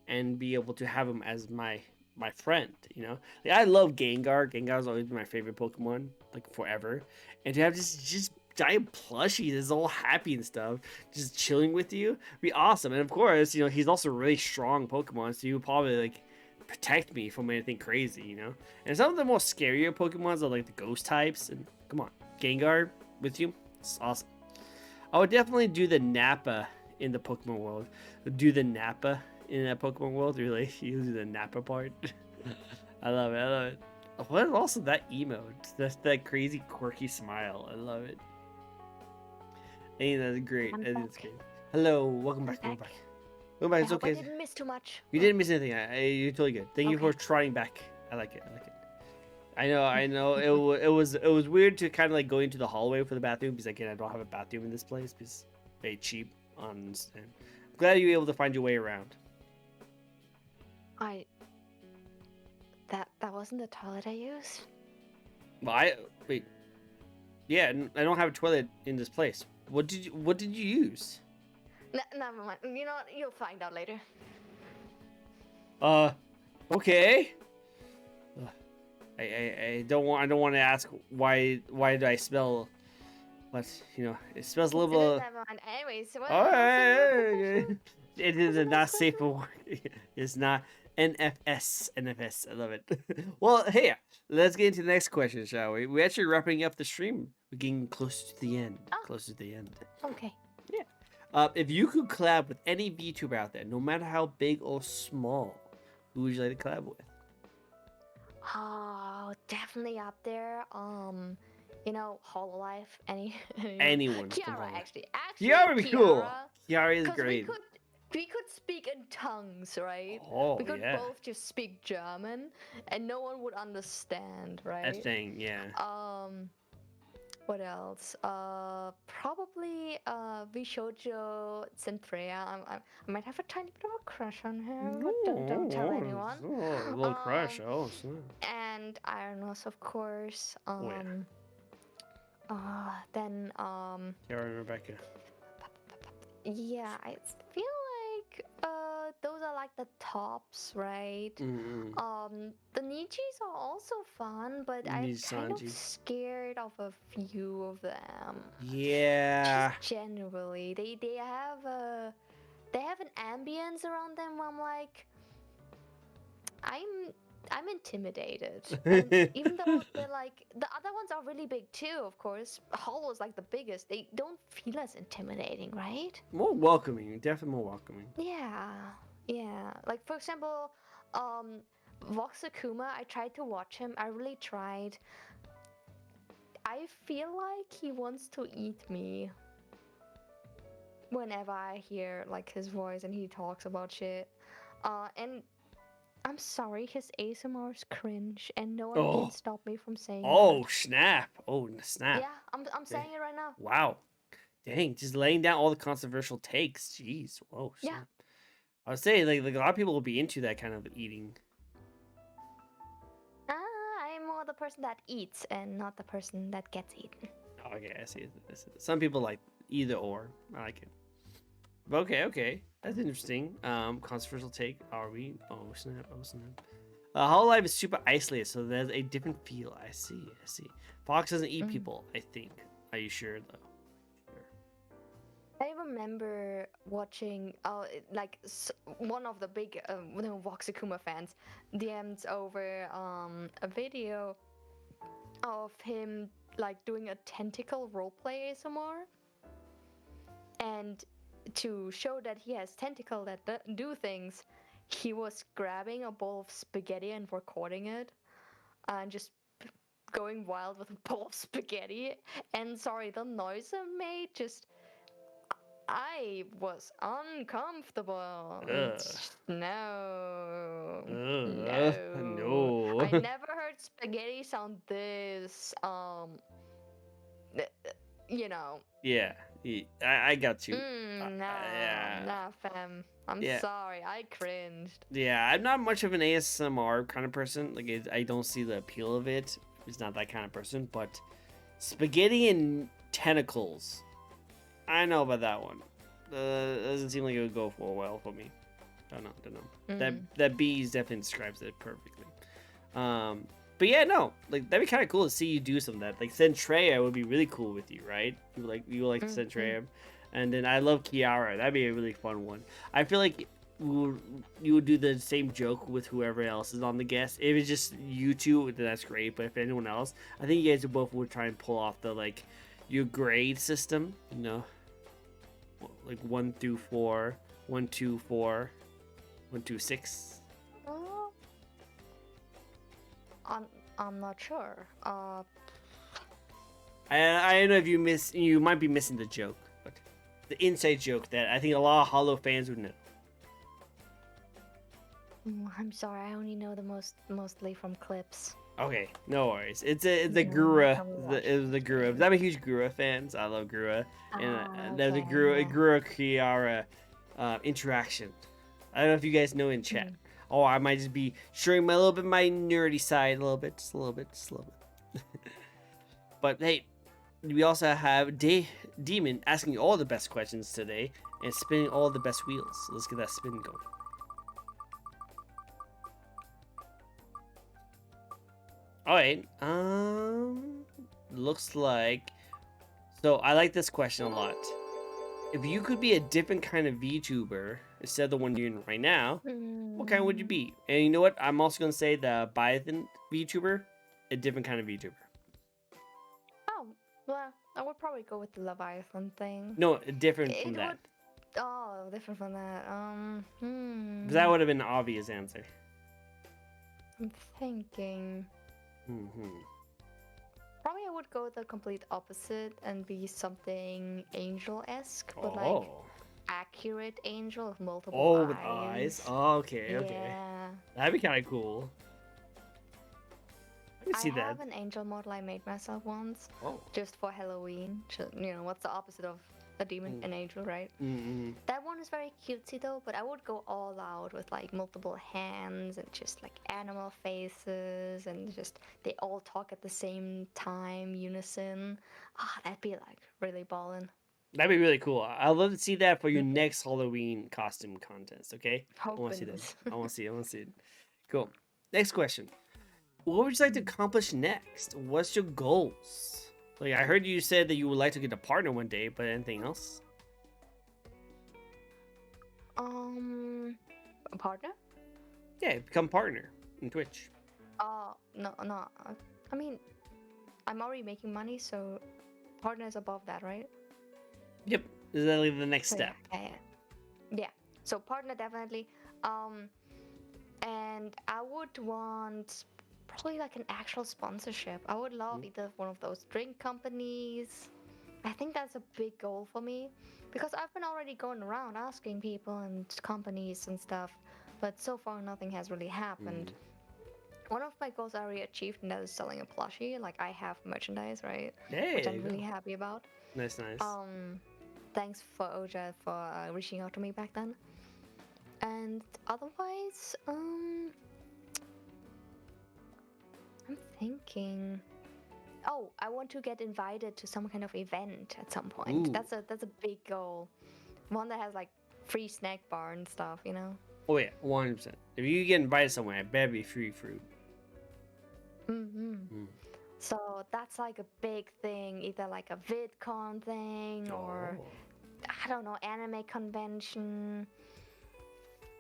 and be able to have them as my friend. You know, like, I love Gengar. Gengar's always been my favorite Pokemon, like forever. And to have just giant plushie that's all happy and stuff, just chilling with you, be awesome. And of course, you know, he's also a really strong Pokemon, so he would probably like protect me from anything crazy, you know. And some of the most scarier Pokemons are like the ghost types. And come on, Gengar with you, it's awesome. I would definitely do the Nappa in the Pokemon world. Do the Nappa in that Pokemon world, really. You do the Nappa part. I love it. What is also that emote? That's that crazy quirky smile. I love it. Hey, that's great. I think it's great. Hello, welcome back. Welcome back. I It's hope okay. I didn't miss too much. You didn't miss anything. You're totally good. Thank you for Okay. trying back. I like it. I know. It was weird to kind of like go into the hallway for the bathroom because again I don't have a bathroom in this place because it's very cheap. And I'm glad you were able to find your way around. That wasn't the toilet I used. Well, wait. Yeah, I don't have a toilet in this place. What did you use? Never mind. You know what? You'll find out later. Okay. Ugh. I don't want to ask why do I smell, but you know it smells a little. Never mind. Anyways, All what's the right. It is the a next not safe question? for work. It's not NFS. I love it. Well, hey, let's get into the next question, shall we? We're actually wrapping up the stream. We're getting close to the end. Oh. Close to the end. Okay. Yeah. If you could collab with any VTuber out there, no matter how big or small, who would you like to collab with? Oh, definitely up there. You know, Hololive. Anyone from Kiara, Hololive. actually, Kiara would be cool. Kiara, Kiara is 'cause great. we could speak in tongues, right? Oh, We could yeah. both just speak German, and no one would understand, That right? thing, yeah. What else? Probably Vishojo Centrea. I might have a tiny bit of a crush on her, but don't tell anyone. Oh, a little crush. Oh, snap. And Ironos, of course. Oh, yeah. Then Kiara and Rebecca. yeah, I feel like those are like the tops, right? Mm-hmm. The Nichis are also fun, but I'm kind of Nisanji. scared of a few of them. Yeah. Just generally, they have an ambience around them where I'm like, I'm intimidated. And even though they're like the other ones are really big too, of course. Hollow is like the biggest. They don't feel as intimidating, right? More welcoming. Definitely more welcoming. Yeah. Like for example, Vox Akuma. I tried to watch him. I really tried. I feel like he wants to eat me. Whenever I hear like his voice and he talks about shit, and I'm sorry, his ASMR is cringe, and no one Oh. can stop me from saying Oh, that. snap. Oh, snap. Yeah, I'm saying it right now. Wow. Dang, just laying down all the controversial takes. Jeez. Whoa. Snap. Yeah. I would say like a lot of people will be into that kind of eating. I'm more the person that eats and not the person that gets eaten. Oh, okay, I see. Some people like either or. I like it. Okay. That's interesting. Controversial take. Are we? Oh snap. Hololive is super isolated, so there's a different feel. I see. Fox doesn't eat people, I think. Are you sure though? Sure. I remember watching, one of the big, Voxakuma fans DM'd over a video of him like doing a tentacle roleplay ASMR, and to show that he has tentacle that do things, he was grabbing a bowl of spaghetti and recording it, and just going wild with a bowl of spaghetti. And sorry, the noise it made just. I was uncomfortable. Ugh. No. No. No. I never heard spaghetti sound this, you know. Yeah, I got you. Nah, Yeah, nah, fam. I'm yeah, sorry, I cringed. yeah. I'm not much of an ASMR kind of person. Like, I don't see the appeal of it. It's not that kind of person. But spaghetti and tentacles, I know about that one. Doesn't seem like it would go for well for me. Don't know. That bees definitely describes it perfectly. But yeah, no, like that'd be kind of cool to see you do some of that. Like Centrea would be really cool with you, right? You would like Centrea, and then I love Kiara. That'd be a really fun one. I feel like you would do the same joke with whoever else is on the guest. If it's just you two, then that's great. But if anyone else, I think you guys both would try and pull off the like your grade system. You know, like 1 through 4, 1, 2, 4, 1, 2, 6. I'm not sure. I don't know if you might be missing the joke, but the inside joke that I think a lot of Hollow fans would know. I'm sorry, I only know the mostly from clips. Okay, no worries. It's a Yeah, Gura. probably It was the Gura. I'm a huge Gura fan. So I love Gura, and there's a okay, Gura Kiara interaction. I don't know if you guys know in chat. Oh, I might just be showing my little bit my nerdy side a little bit, just a little bit. But hey, we also have Demon asking all the best questions today and spinning all the best wheels. So let's get that spin going. All right. Looks like. So I like this question a lot. If you could be a different kind of VTuber instead of the one you're in right now, what kind would you be? And you know what? I'm also gonna say the Biathan VTuber, a different kind of VTuber. Oh, well, I would probably go with the Leviathan thing. No, different from It that. would. Oh, different from that. Because that would have been an obvious answer. I'm thinking. Probably I would go the complete opposite and be something angel-esque, but like accurate angel with multiple eyes. Oh, with eyes. Oh, okay, okay. Yeah. That'd be kind of cool. I can see I that. have an angel model I made myself once, just for Halloween. You know, what's the opposite of a demon? An angel, right? That one is very cutesy though, but I would go all out with like multiple hands and just like animal faces and just they all talk at the same time, unison. That'd be like really ballin'. That'd be really cool. I'd love to see that for your next Halloween costume contest, okay? I want to see that. I want to see it. Cool. Next question. What would you like to accomplish next? What's your goals? Like, I heard you said that you would like to get a partner one day, but anything else? A partner? Yeah, become partner in Twitch. No. I mean, I'm already making money, so partner is above that, right? Yep. Is that like the next So, step? Yeah. So partner definitely. And I would want probably like an actual sponsorship. I would love either one of those drink companies. I think that's a big goal for me because I've been already going around asking people and companies and stuff, but so far nothing has really happened. One of my goals I already achieved, and that is selling a plushie. Like I have merchandise, right? Hey, which I'm really happy about. Nice. Thanks for Oja for reaching out to me back then. And otherwise, I'm thinking. Oh, I want to get invited to some kind of event at some point. Ooh. That's a big goal. One that has like free snack bar and stuff, you know. Oh yeah, 100%. If you get invited somewhere, it better be free fruit. So that's like a big thing, either like a VidCon thing or Oh, I don't know, anime convention,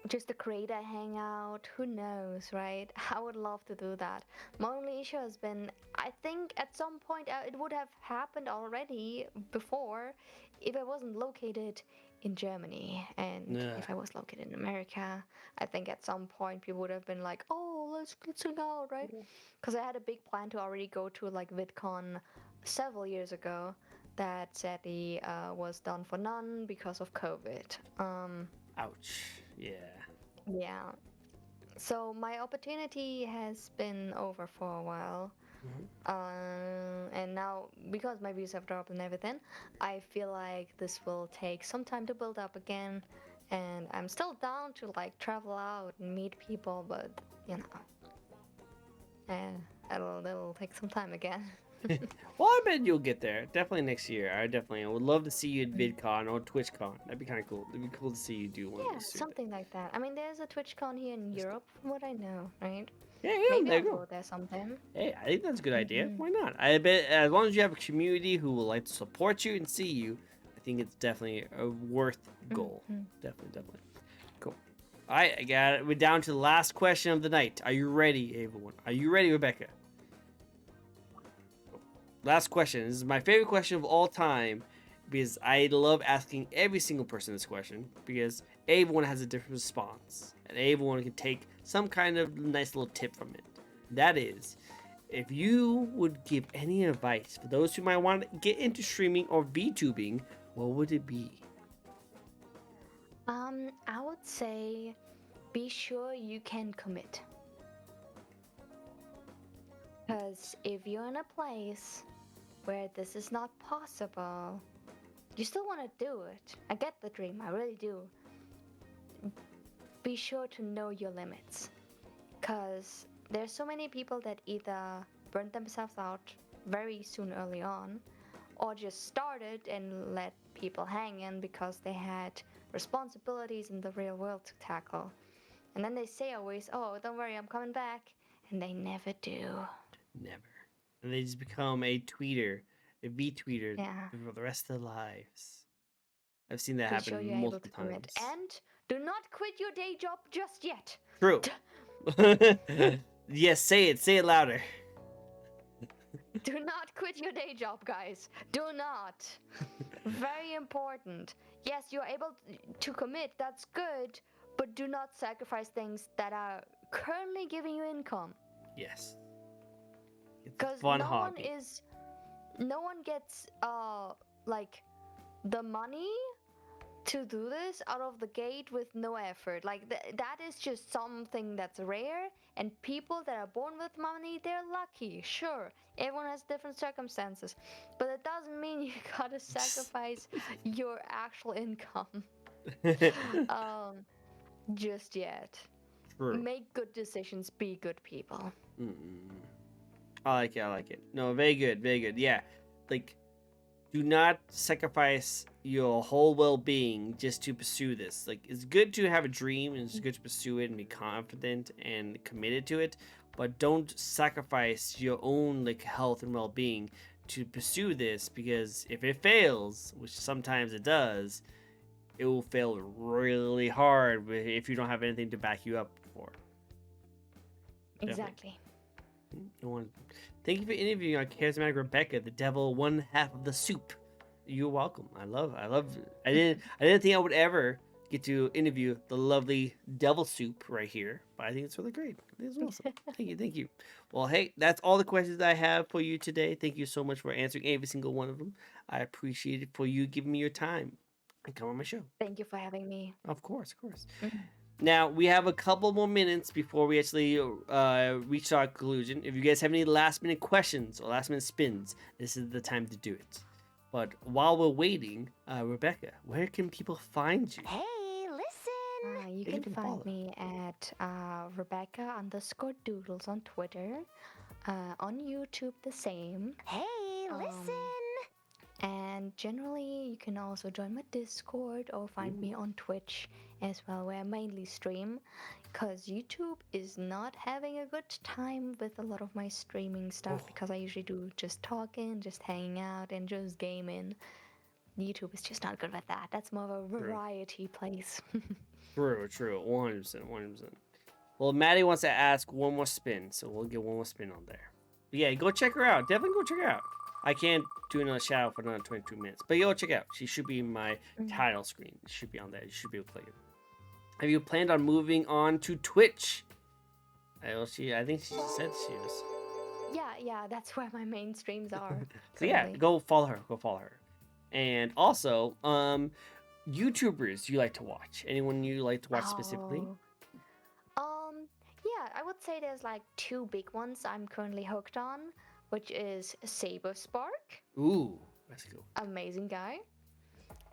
just a creator hangout. Who knows, right? I would love to do that. My only issue has been, I think at some point it would have happened already before if I wasn't located in Germany and yeah. if I was located in America. I think at some point people would have been like, "Oh, let's hang out," right? Because I had a big plan to already go to like VidCon several years ago that sadly was done for none because of COVID. Ouch. Yeah. Yeah. So my opportunity has been over for a while. Mhm. And now, because my views have dropped and everything, I feel like this will take some time to build up again. And I'm still down to like travel out and meet people, but you know, it'll take some time again. Well, I bet you'll get there. Definitely next year. I would love to see you at Mm. VidCon or TwitchCon. That'd be kind of cool. It'd be cool to see you do one of Yeah, those two. something like that. I mean, there's a TwitchCon here in That's cool. Europe, from what I know, right? Yeah, yeah, Maybe there I'll you go. go there sometime. Hey, I think that's a good idea. Mm-hmm. Why not? I bet as long as you have a community who will like to support you and see you, I think it's definitely a worth goal. Mm-hmm. Definitely, definitely. Cool. All right, I got it. We're down to the last question of the night. Are you ready, everyone? Are you ready, Rebecca? Last question. This is my favorite question of all time because I love asking every single person this question because everyone has a different response and everyone can take some kind of nice little tip from it. That is, if you would give any advice for those who might want to get into streaming or VTubing, what would it be? I would say be sure you can commit. Because if you're in a place where this is not possible, you still want to do it. I get the dream, I really do. Be sure to know your limits. Because there's so many people that either burnt themselves out very soon early on, or just started and let people hang in because they had responsibilities in the real world to tackle. And then they say always, "Oh, don't worry, I'm coming back." And they never do. Never. And they just become a tweeter, a VTweeter Yeah. for the rest of their lives. I've seen that Be sure happen you're able to multiple commit. times. And do not quit your day job just yet. True. Yes, say it. Say it louder. Do not quit your day job, guys. Do not. Very important. Yes, you're able to commit, that's good, but do not sacrifice things that are currently giving you income. Yes. It's a Because fun hobby. no one gets, like, the money to do this out of the gate with no effort. Like that is just something that's rare, and people that are born with money, they're lucky. Sure, everyone has different circumstances, but it doesn't mean you gotta sacrifice your actual income um just yet. True. Make good decisions, be good people. Mm-mm. I like it. I like it. No, very good. Very good. Yeah. Like, do not sacrifice your whole well-being just to pursue this. Like, it's good to have a dream and it's good to pursue it and be confident and committed to it, but don't sacrifice your own like health and well-being to pursue this, because if it fails, which sometimes it does, it will fail really hard if you don't have anything to back you up for. Definitely. Exactly. No one. Thank you for interviewing our charismatic Rebecca, the devil one half of the soup. You're welcome. I love. I didn't think I would ever get to interview the lovely devil soup right here, but I think it's really great. I think it's awesome. Thank you. Thank you. Well, hey, that's all the questions I have for you today. Thank you so much for answering every single one of them. I appreciate it for you giving me your time and come on my show. Thank you for having me. Of course, of course. Mhm. Now, we have a couple more minutes before we actually reach our conclusion. If you guys have any last minute questions or last minute spins, this is the time to do it. But while we're waiting, Rebecca, where can people find you? Hey, listen! You Where can can find follow? me at Rebecca_Doodles on Twitter, on YouTube the same. Hey, Um, listen! And generally, you can also join my Discord or find me Ooh. on Twitch as well, where I mainly stream. Because YouTube is not having a good time with a lot of my streaming stuff Oh, because I usually do just talking, just hanging out, and just gaming. YouTube is just not good with that. That's more of a true. variety place. True. 100%. 100%. Well, Maddie wants to ask one more spin, so we'll get one more spin on there. But yeah, go check her out. Definitely go check her out. I can't do another shout out for another 22 minutes, but go check it out. She should be in my Mm. title screen. It should be on there. You should be able to click it. Have you planned on moving on to Twitch? I think she said she is. Yeah, that's where my main streams are So yeah, currently. go follow her. Go follow her. And also, YouTubers you like to watch? Anyone you like to watch specifically? Oh. Yeah, I would say there's like two big ones I'm currently hooked on, which is Saber Spark, Ooh, that's cool. amazing guy.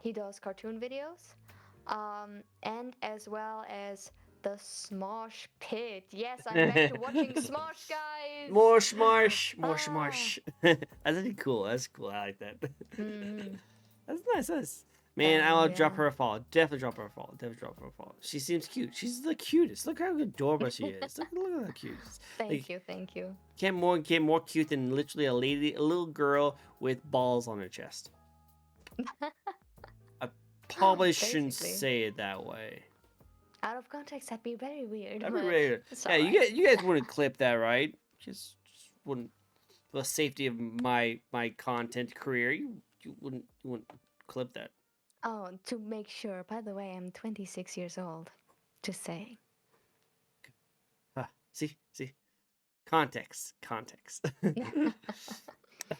He does cartoon videos. And as well as the Smosh Pit. Yes, I'm back to watching Smosh, guys. More Smarsh, more Ah. Smarsh. That's really cool. That's cool. I like that. Mm, That's nice. That's man. so, I'll drop yeah. her a follow. Definitely drop her a follow. Definitely drop her a follow. She seems cute. She's the cutest. Look how adorable she is. Look at how cute. Thank you. Can't more cute than literally a little girl with balls on her chest. I probably shouldn't Basically. say it that way. Out of context, that'd be very weird. That'd be but weird. it's Yeah, alright. you guys wouldn't clip that, right? Just wouldn't. For the safety of my content career, you wouldn't clip that. Oh, to make sure, by the way, I'm 26 years old. Just saying. See, context.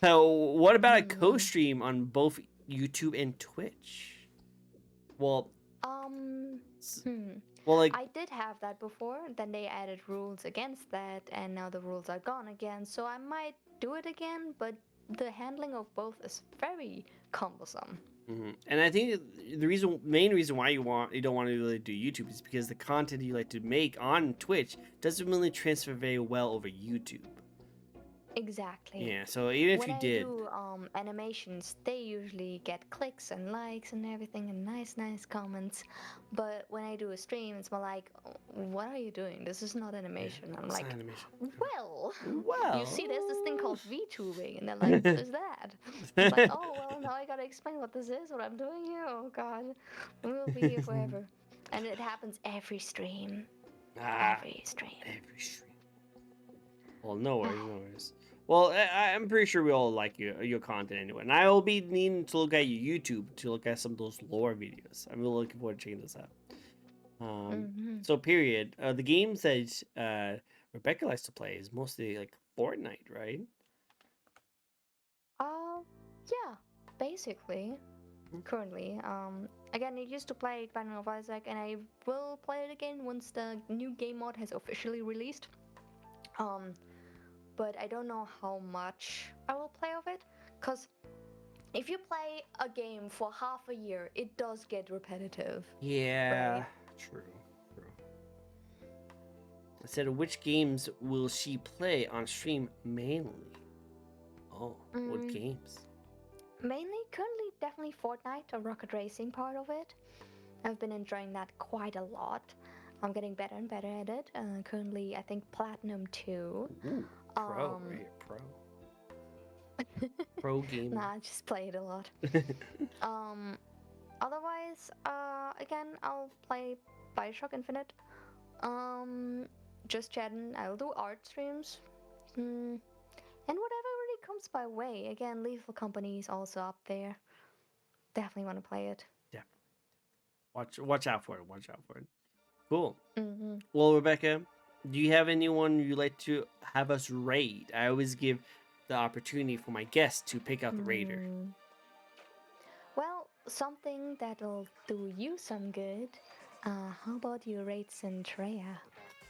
What about a Mm. co-stream on both YouTube and Twitch? Well, Um, hmm. well, like I did have that before, then they added rules against that, and now the rules are gone again, so I might do it again, but the handling of both is very cumbersome. And I think the main reason why you don't want to really do YouTube is because the content you like to make on Twitch doesn't really transfer very well over YouTube. Exactly. Yeah, so even if When you I did, do animations, they usually get clicks and likes and everything and nice comments. But when I do a stream, it's more like, what are you doing? This is not animation. I'm it's like, not animation. well, Well, you see, there's this thing called VTubing, and they're like, what is that? It's like, oh well, now I gotta explain what this is, what I'm doing here. Oh god, we'll be here forever. And it happens every stream. Every stream. Every stream. Well, no worries. Well, I'm pretty sure we all like your content anyway, and I will be needing to look at your YouTube to look at some of those lore videos. I'm really looking forward to checking this out. So period. The games that Rebecca likes to play is mostly like Fortnite, right? Yeah, basically. Currently, again, I used to play Binding of Isaac, and I will play it again once the new game mode has officially released. But I don't know how much I will play of it, cause if you play a game for half a year, it does get repetitive. Yeah, Right. true. I said, which games will she play on stream mainly? Oh, what games? Mainly, currently, definitely Fortnite, a rocket racing part of it. I've been enjoying that quite a lot. I'm getting better and better at it. Currently, I think Platinum 2. Ooh, pro, right? Pro game. Nah, I just play it a lot. Otherwise, again, I'll play Bioshock Infinite. Just chatting. I'll do art streams. And whatever really comes my way. Again, Lethal Company is also up there. Definitely want to play it. Definitely. Watch out for it. Watch out for it. Cool. Mm-hmm. Well, Rebecca, do you have anyone you like to have us raid? I always give the opportunity for my guests to pick out the raider. Well, something that'll do you some good. How about you raid Centrea?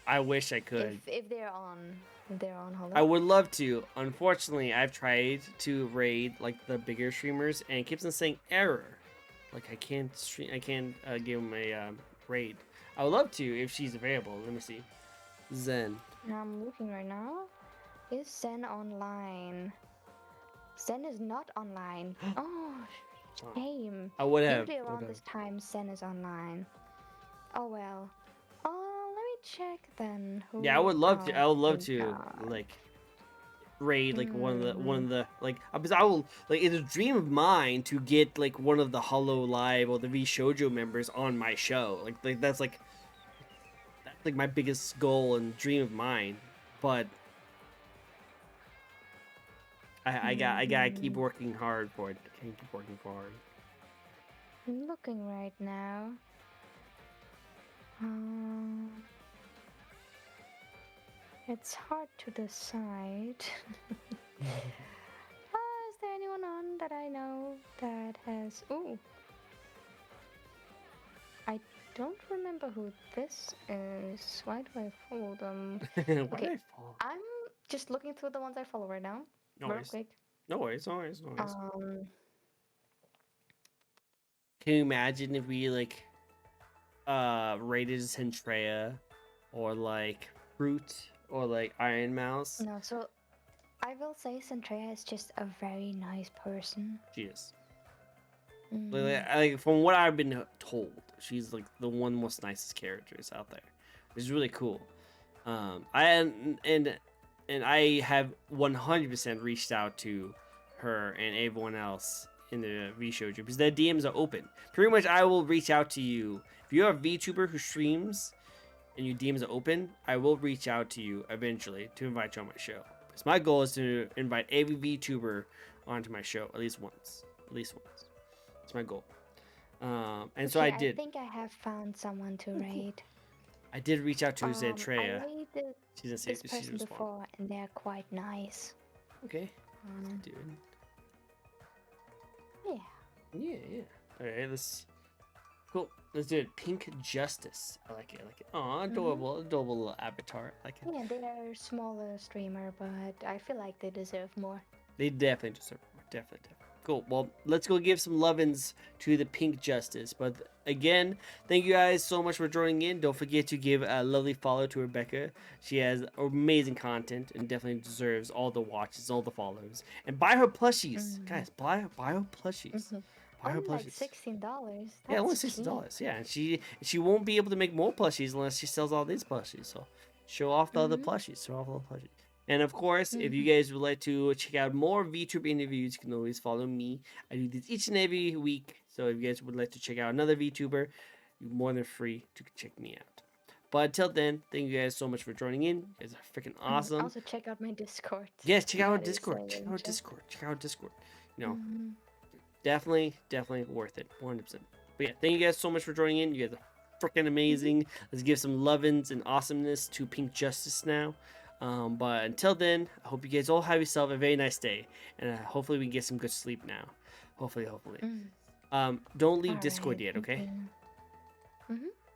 I wish I could. If they're on hold I on. would love to. Unfortunately, I've tried to raid like the bigger streamers, and it keeps on saying error. Like I can't stream. I can't give them a raid. I would love to if she's available. Let me see. Zen. I'm looking right now. Is Zen online? Zen is not online. Oh, Shame. I would have. Usually around this time, Sen is online. Oh well. Let me check then. Yeah, I Who would love to. I would love we to got. like raid like one Hmm. of the like because I will like it's a dream of mine to get like one of the Hollow Live or the V Shoujo members on my show. Like that's like my biggest goal and dream of mine. But I gotta keep Mhm. working hard for it. I can't keep working hard. I'm looking right now. Um, it's hard to decide. Is there anyone on that I know that has? Ooh, I don't remember who this is. Why do I follow them? Why did Okay, I fall? I'm just looking through the ones I follow right now, No real worries. quick. No worries. No worries. No worries. Um, Can you imagine if we like rated Centrea or like Fruit or like Iron Mouse? no, so I will say Centrea is just a very nice person. She is. Mm. Like from what I've been told, she's like the one most nicest characters out there, which is really cool. And I have 100% reached out to her and everyone else in the V Shoujo because their DMs are open. Pretty much, I will reach out to you if you're a VTuber who streams and your DMs are open. I will reach out to you eventually to invite you on my show. Because my goal is to invite every VTuber onto my show at least once. At least once. That's my goal. And so Okay, I I did. think I have found someone to Oh, cool. raid. I did reach out to I Zantrea. raided She didn't say this she didn't person respond. before, and they're quite nice. Okay, Um, dude. yeah. Yeah, yeah. All right, let's. Cool. Let's do it. Pink Justice. I like it. I like it. Aw, adorable, adorable little avatar. I like it. Yeah, they are a smaller streamer, but I feel like they deserve more. They definitely deserve more. Definitely, definitely. Cool. Well, let's go give some lovin's to the Pink Justice. But again, thank you guys so much for joining in. Don't forget to give a lovely follow to Rebecca. She has amazing content and definitely deserves all the watches, all the follows. And buy her plushies, guys. Buy her plushies. Buy her Only like plushies. $16. Yeah, only That's cheap. $60. Yeah, and she won't be able to make more plushies unless she sells all these plushies. So show off the other plushies. Show off all the plushies. And of course, if you guys would like to check out more VTuber interviews, you can always follow me. I do this each and every week. So if you guys would like to check out another VTuber, you're more than free to check me out. But until then, thank you guys so much for joining in. You guys are freaking awesome. Also, check out my Discord. Yes, check out our That is Discord. so Check out our legit. Discord. Check out our Discord. You know, Mhm. definitely worth it. 100%. But yeah, thank you guys so much for joining in. You guys are freaking amazing. Let's give some lovin's and awesomeness to Pink Justice now. But until then, I hope you guys all have yourself a very nice day. And hopefully we can get some good sleep now. Hopefully. Don't leave Discord yet, okay?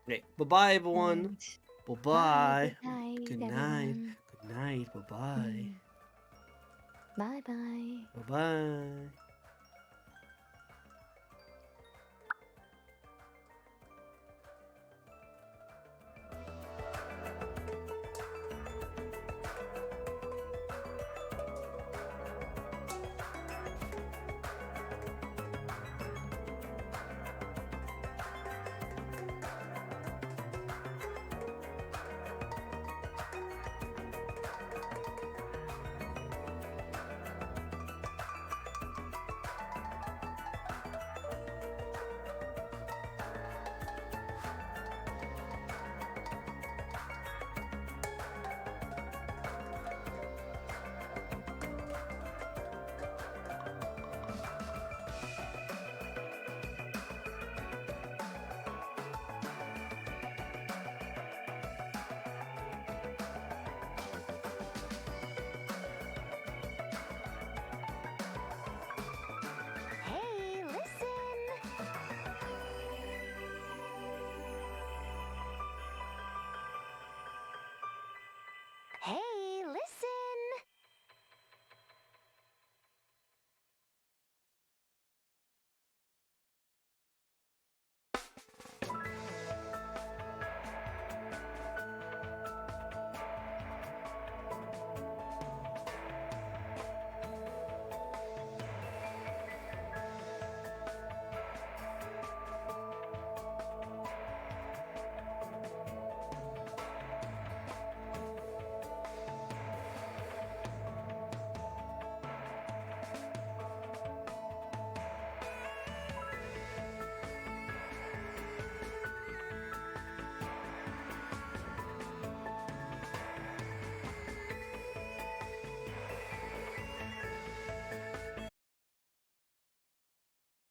Okay. Bye-bye, everyone. Bye-bye. Bye. Good night. Everyone. Good night. Bye-bye. Bye bye. Bye-bye.